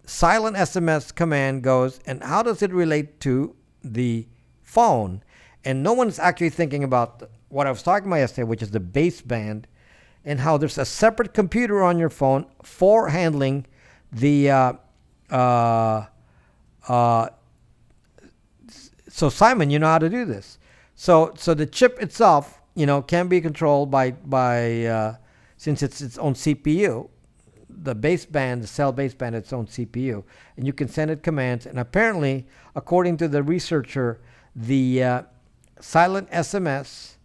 silent SMS command goes, and how does it relate to the phone? And no one's actually thinking about what I was talking about yesterday, which is the baseband, and how there's a separate computer on your phone for handling the so Simon, you know how to do this. So the chip itself, can be controlled by since it's its own CPU. The baseband, the cell baseband, its own CPU, and you can send it commands. And apparently, according to the researcher, the silent SMS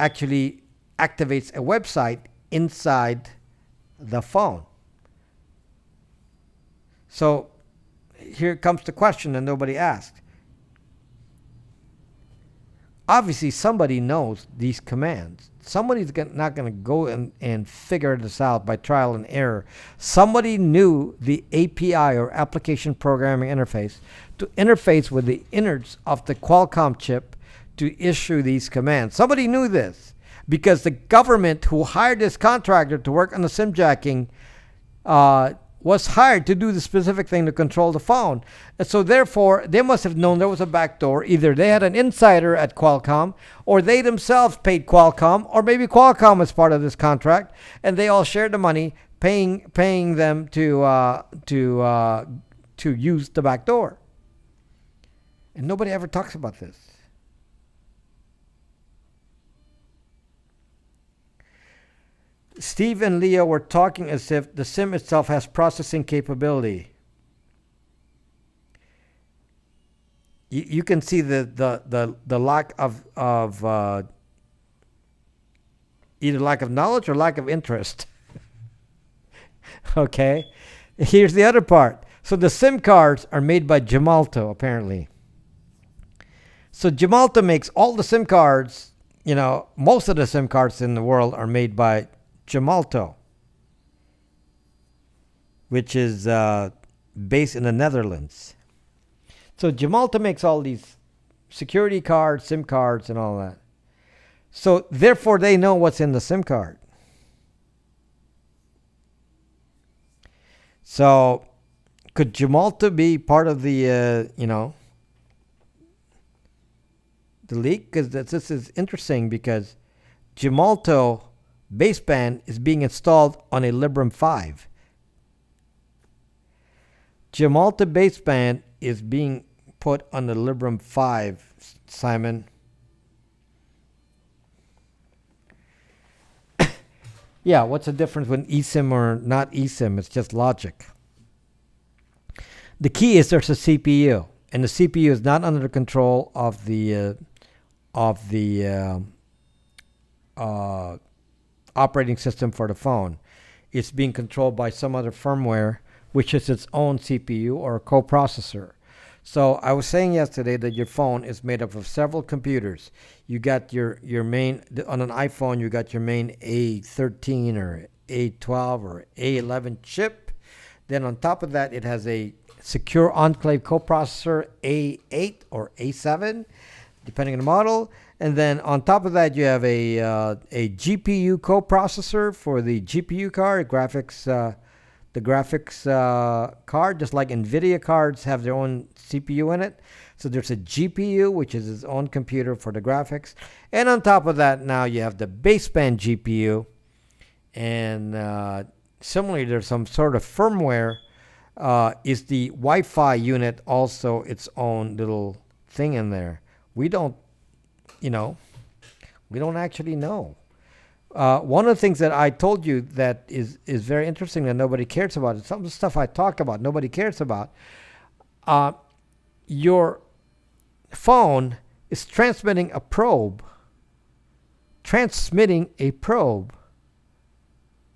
actually activates a website inside the phone. So here comes the question that nobody asked. Obviously, somebody knows these commands. Somebody's not going to go and figure this out by trial and error. Somebody knew the API, or application programming interface, to interface with the innards of the Qualcomm chip to issue these commands. Somebody knew this because the government who hired this contractor to work on the SIM jacking was hired to do the specific thing to control the phone. And so therefore, they must have known there was a backdoor. Either they had an insider at Qualcomm, or they themselves paid Qualcomm, or maybe Qualcomm was part of this contract, and they all shared the money, paying them to use the backdoor. And nobody ever talks about this. Steve and Leo were talking as if the SIM itself has processing capability. You can see the lack of either lack of knowledge or lack of interest. Okay, here's the other part. So the SIM cards are made by Gemalto, apparently. So Gemalto makes all the SIM cards. Most of the SIM cards in the world are made by Gemalto, which is based in the Netherlands. So Gemalto makes all these security cards, SIM cards, and all that. So therefore, they know what's in the SIM card. So could Gemalto be part of the, the leak? Because this is interesting because Gemalto baseband is being installed on a Librem 5. Gemalto baseband is being put on the Librem 5, Simon. Yeah, what's the difference when eSIM or not eSIM? It's just logic. The key is there's a CPU, and the CPU is not under the control of the operating system for the phone. It's being controlled by some other firmware, which is its own CPU or coprocessor. So I was saying yesterday that your phone is made up of several computers. You got your main on an iPhone. You got your main A13 or A12 or A11 chip. Then on top of that, it has a secure enclave coprocessor A8 or A7, depending on the model. And then on top of that, you have a GPU coprocessor for the GPU card, the graphics card, just like NVIDIA cards have their own CPU in it. So there's a GPU, which is its own computer for the graphics. And on top of that, now you have the baseband GPU. And similarly, there's some sort of firmware. Is the Wi-Fi unit also its own little thing in there? We don't, you know, we don't actually know. One of the things that I told you that is very interesting that nobody cares about, is some of the stuff I talk about, nobody cares about. Your phone is transmitting a probe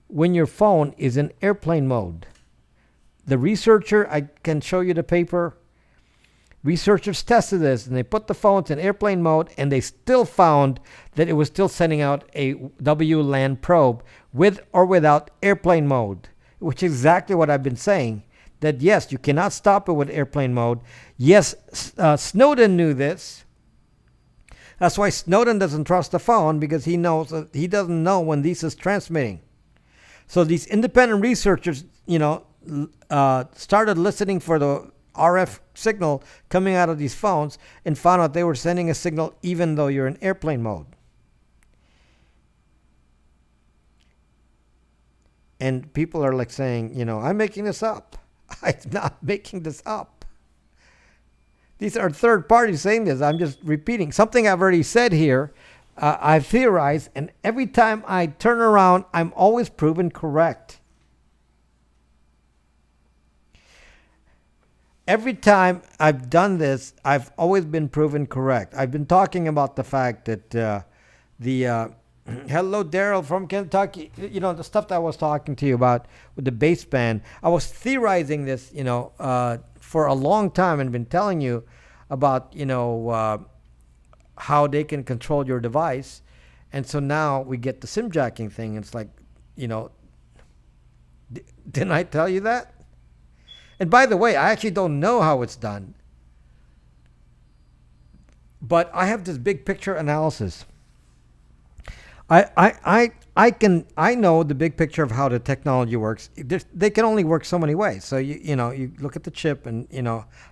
when your phone is in airplane mode. The researcher, I can show you the paper. Researchers tested this, and they put the phones in airplane mode, and they still found that it was still sending out a WLAN probe with or without airplane mode, which is exactly what I've been saying, that yes, you cannot stop it with airplane mode. Yes, Snowden knew this. That's why Snowden doesn't trust the phone, because he knows that he doesn't know when this is transmitting. So these independent researchers, started listening for the RF signal coming out of these phones and found out they were sending a signal even though you're in airplane mode. And people are like saying, I'm making this up. I'm not making this up. These are third parties saying this. I'm just repeating something I've already said here. I've theorized, and every time I turn around, I'm always proven correct. Every time I've done this, I've always been proven correct. I've been talking about the fact that hello, Daryl from Kentucky, the stuff that I was talking to you about with the baseband. I was theorizing this, for a long time, and been telling you about, how they can control your device. And so now we get the SIM jacking thing. It's like, didn't I tell you that? And by the way, I actually don't know how it's done. But I have this big picture analysis. I know the big picture of how the technology works. They can only work so many ways. So you look at the chip and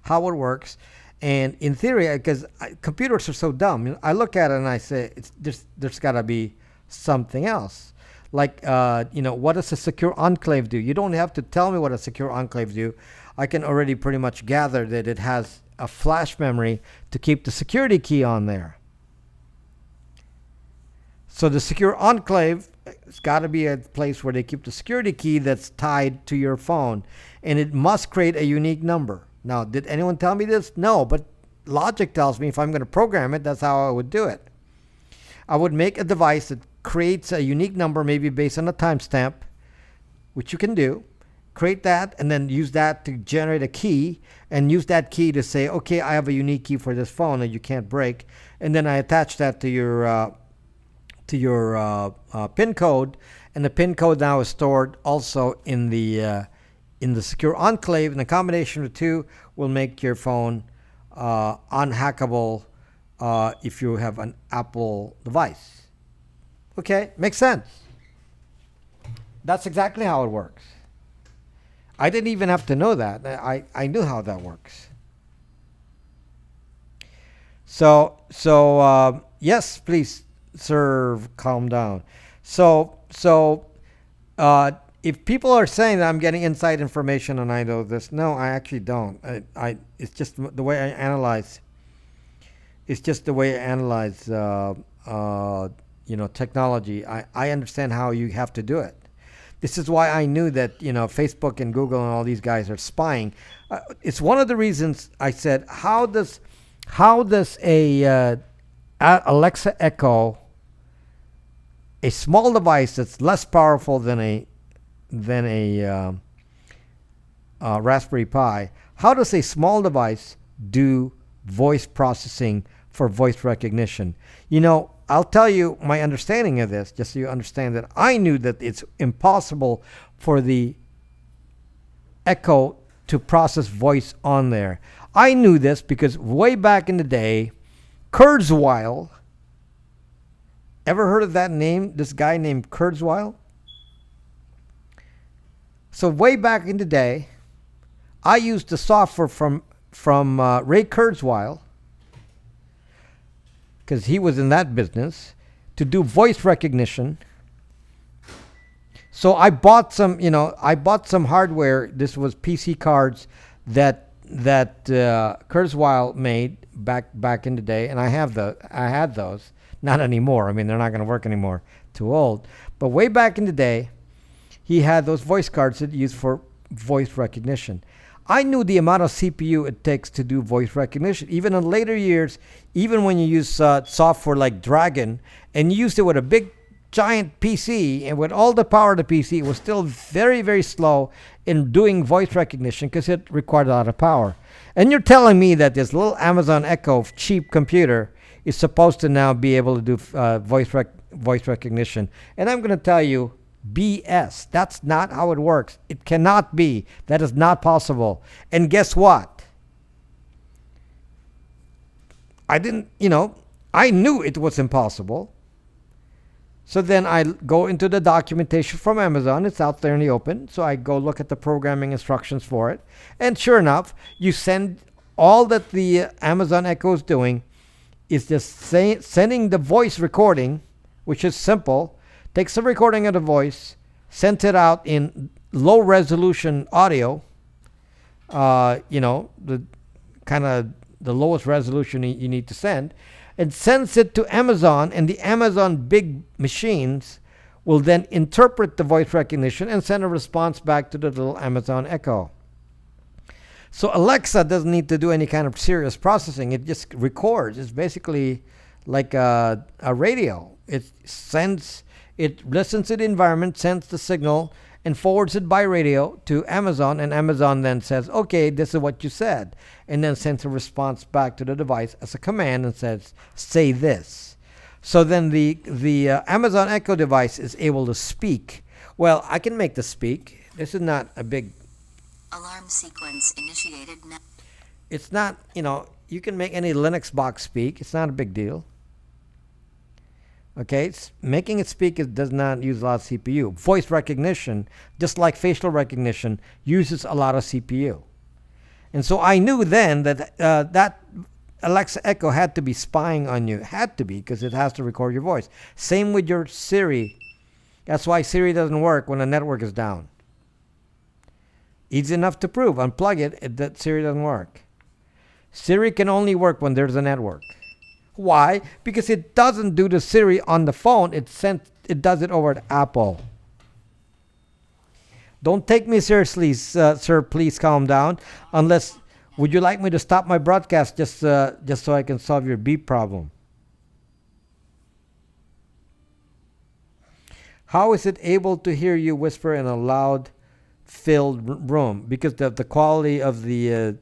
how it works. And in theory, because computers are so dumb, I look at it and I say, there's got to be something else. Like, what does a secure enclave do? You don't have to tell me what a secure enclave do. I can already pretty much gather that it has a flash memory to keep the security key on there. So the secure enclave, it's got to be a place where they keep the security key that's tied to your phone. And it must create a unique number. Now, did anyone tell me this? No, but logic tells me if I'm going to program it, that's how I would do it. I would make a device that creates a unique number, maybe based on a timestamp, which you can do. Create that and then use that to generate a key, and use that key to say, okay, I have a unique key for this phone that you can't break. And then I attach that to your PIN code, and the PIN code now is stored also in the secure enclave, and the combination of the two will make your phone unhackable if you have an Apple device. Okay, makes sense. That's exactly how it works. I didn't even have to know that. I knew how that works. So yes, please, sir, calm down. So if people are saying that I'm getting inside information and I know this, no, I actually don't. It's just the way I analyze. It's just the way I analyze, technology, I understand how you have to do it. This is why I knew that Facebook and Google and all these guys are spying. It's one of the reasons I said, how does Alexa Echo, a small device that's less powerful than a Raspberry Pi, how does a small device do voice processing for voice recognition? I'll tell you my understanding of this, just so you understand that I knew that it's impossible for the Echo to process voice on there. I knew this because way back in the day, Kurzweil, ever heard of that name? This guy named Kurzweil? So way back in the day, I used the software from Ray Kurzweil, because he was in that business, to do voice recognition. So I bought some hardware. This was PC cards that Kurzweil made back in the day, and I had those. Not anymore. I mean, they're not going to work anymore. Too old. But way back in the day, he had those voice cards that used for voice recognition. I knew the amount of CPU it takes to do voice recognition. Even in later years, even when you use software like Dragon, and you used it with a big, giant PC, and with all the power of the PC, it was still very, very slow in doing voice recognition because it required a lot of power. And you're telling me that this little Amazon Echo cheap computer is supposed to now be able to do voice recognition. And I'm going to tell you, BS. That's not how it works. It cannot be. That is not possible. And guess what? I knew it was impossible. So then I go into the documentation from Amazon. It's out there in the open. So I go look at the programming instructions for it. And sure enough, you send all that the Amazon Echo is doing is just sending the voice recording, which is simple. Takes a recording of the voice, sends it out in low resolution audio, the kind of the lowest resolution you need to send, and sends it to Amazon, and the Amazon big machines will then interpret the voice recognition and send a response back to the little Amazon Echo. So Alexa doesn't need to do any kind of serious processing. It just records. It's basically like a radio. It listens to the environment, sends the signal, and forwards it by radio to Amazon, and Amazon then says, okay, this is what you said, and then sends a response back to the device as a command and says, say this. So then the Amazon Echo device is able to speak. Well, I can make the speak. This is not a big... Alarm sequence initiated now. It's not, you can make any Linux box speak. It's not a big deal. Okay, making it speak does not use a lot of CPU. Voice recognition, just like facial recognition, uses a lot of CPU. And so I knew then that that Alexa Echo had to be spying on you. Had to be, because it has to record your voice. Same with your Siri. That's why Siri doesn't work when the network is down. Easy enough to prove. Unplug it, that Siri doesn't work. Siri can only work when there's a network. Why? Because it doesn't do the Siri on the phone. It does it over at Apple. Don't take me seriously, sir. Please calm down. Would you like me to stop my broadcast just so I can solve your beep problem? How is it able to hear you whisper in a loud, filled room? Because the quality of the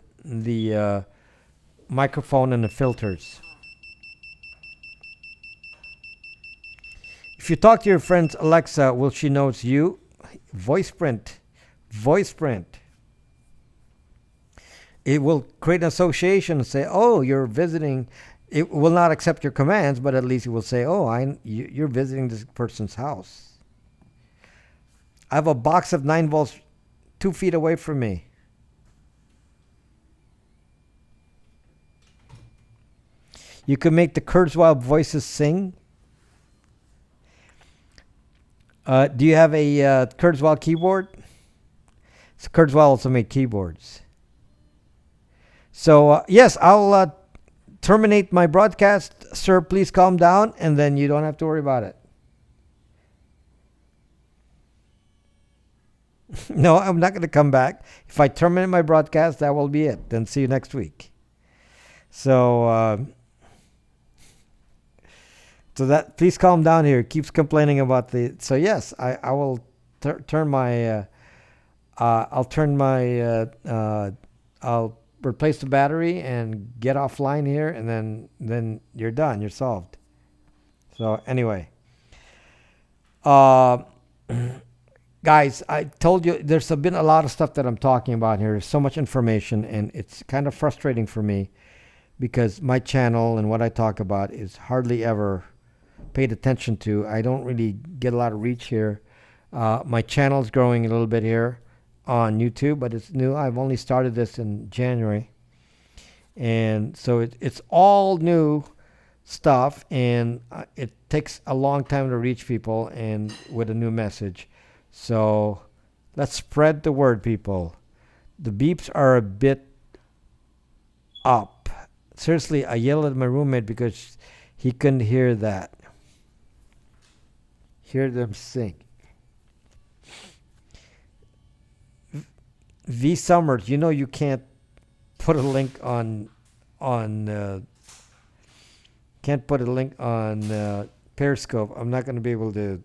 microphone and the filters. If you talk to your friend's Alexa, will she know it's you? Voice print. It will create an association and say, oh, you're visiting. It will not accept your commands, but at least it will say, oh, you're visiting this person's house. I have a box of 9 volts 2 feet away from me. You can make the Kurzweil voices sing. Do you have a Kurzweil keyboard? So Kurzweil also made keyboards. So, yes, I'll terminate my broadcast. Sir, please calm down, and then you don't have to worry about it. No, I'm not going to come back. If I terminate my broadcast, that will be it. Then see you next week. So, so that please calm down here. Keeps complaining about the. So yes, I will turn my. I'll turn my. I'll replace the battery and get offline here, and then you're done. You're solved. So anyway, uh, guys, I told you there's been a lot of stuff that I'm talking about here. There's so much information, and it's kind of frustrating for me because my channel and what I talk about is hardly ever paid attention to. I don't really get a lot of reach here. My channel is growing a little bit here on YouTube, but it's new. I've only started this in January. And so it's all new stuff, and it takes a long time to reach people and with a new message. So let's spread the word, people. The beeps are a bit up. Seriously, I yelled at my roommate because he couldn't hear that. Hear them sing. V Summers, you can't put a link on can't put a link on Periscope. I'm not going to be able to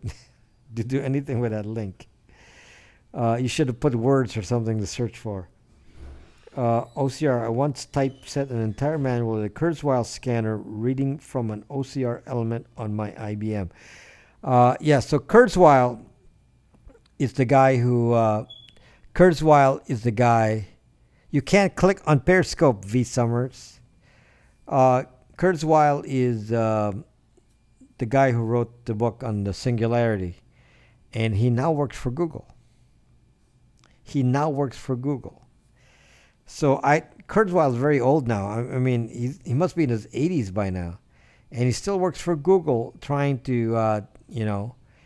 to do anything with that link. You should have put words or something to search for. OCR, I once typeset an entire manual with a Kurzweil scanner reading from an OCR element on my IBM. Yeah, so Kurzweil is the guy who... Kurzweil is the guy... You can't click on Periscope, V Summers. Kurzweil is the guy who wrote the book on the singularity. And he now works for Google. So Kurzweil is very old now. I mean, he must be in his 80s by now. And he still works for Google trying to,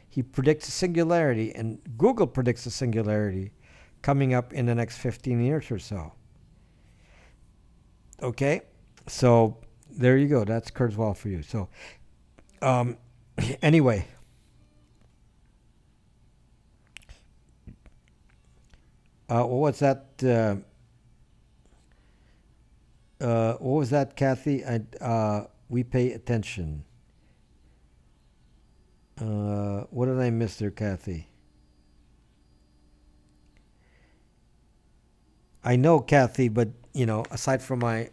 he predicts a singularity. And Google predicts a singularity coming up in the next 15 years or so. Okay? So there you go. That's Kurzweil for you. So anyway. What was that? What was that, Kathy? We pay attention. What did I miss there, Kathy? I know, Kathy, but aside from my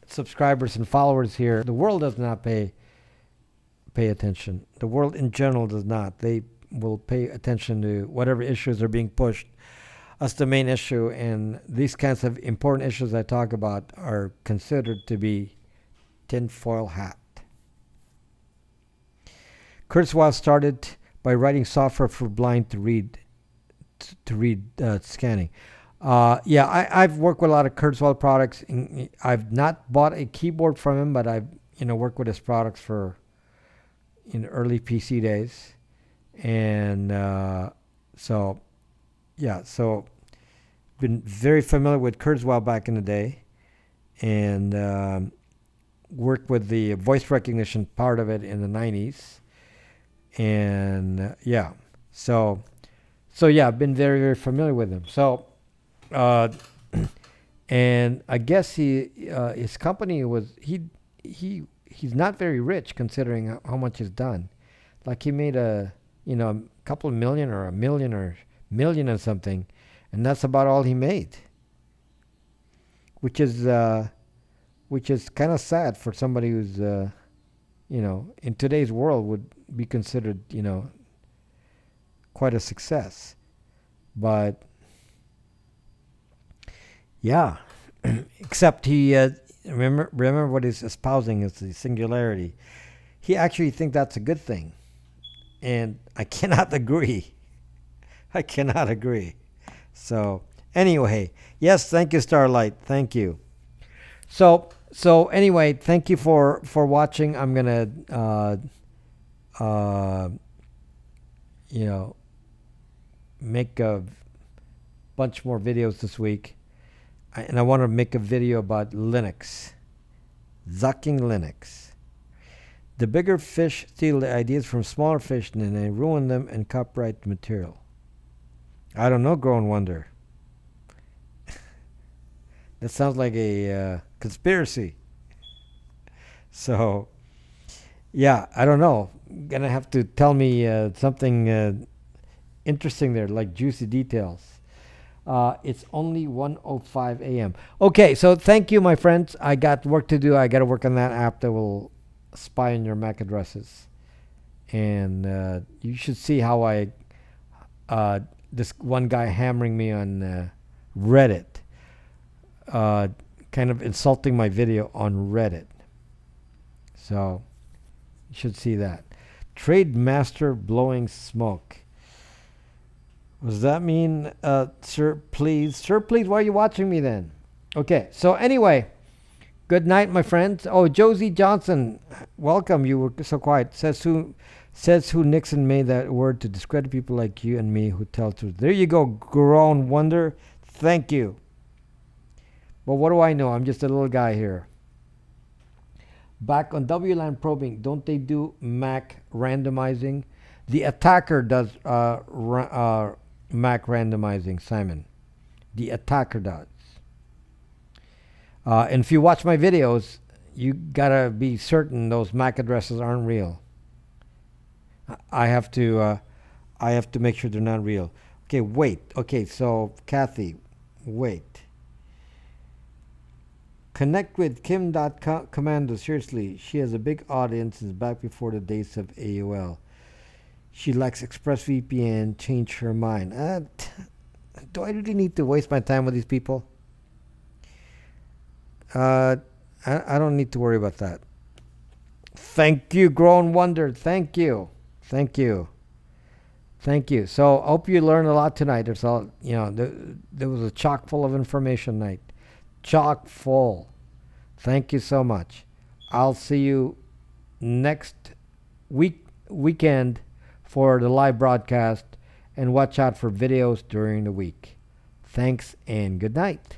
subscribers and followers here, the world does not pay attention. The world in general does not. They will pay attention to whatever issues are being pushed as the main issue, and these kinds of important issues I talk about are considered to be tinfoil hat. Kurzweil started by writing software for blind to read scanning. I've worked with a lot of Kurzweil products. I've not bought a keyboard from him, but I've worked with his products for in early PC days, and so been very familiar with Kurzweil back in the day, and worked with the voice recognition part of it in the 90s, and I've been very, very familiar with him. So, and I guess his company was he's not very rich considering how much he's done. Like he made a couple of million or a million or million or something, and that's about all he made. Which is kind of sad for somebody who's in today's world would be considered quite a success. But yeah, except he remember what he's espousing is the singularity. He actually thinks that's a good thing, and I cannot agree. So anyway, yes, thank you, Starlight. Thank you. So anyway, thank you for watching. I'm gonna make a bunch more videos this week, and I want to make a video about Linux, zucking Linux. The bigger fish steal the ideas from smaller fish, and they ruin them and copyright the material. I don't know, Grown Wonder. That sounds like a conspiracy. So, yeah, I don't know. Gonna have to tell me something interesting there, like juicy details. It's only 1:05 a.m. Okay, so thank you, my friends. I got work to do. I got to work on that app that will spy on your MAC addresses. And you should see how uh, this one guy hammering me on Reddit, uh, kind of insulting my video on Reddit. So you should see that. Trade master blowing smoke. What does that mean, sir? Please, sir, please. Why are you watching me then? Okay. So anyway, good night, my friends. Oh, Josie Johnson, welcome. You were so quiet. Says who Nixon made that word to discredit people like you and me who tell truth. There you go, grown wonder. Thank you. But what do I know? I'm just a little guy here. Back on WLAN probing, don't they do MAC randomizing? The attacker does MAC randomizing, Simon. The attacker does. And if you watch my videos, you gotta be certain those MAC addresses aren't real. I have to make sure they're not real. Okay, wait. Okay, so Kathy, wait. Connect with Kim.Commando. Seriously, she has a big audience and is back before the days of AOL. She likes ExpressVPN, changed her mind. Do I really need to waste my time with these people? I don't need to worry about that. Thank you, Grown Wonder. Thank you. Thank you. Thank you. So I hope you learned a lot tonight. There's all, there was a chock full of information night. Chock full. Thank you so much. I'll see you next weekend for the live broadcast, and watch out for videos during the week. Thanks and good night.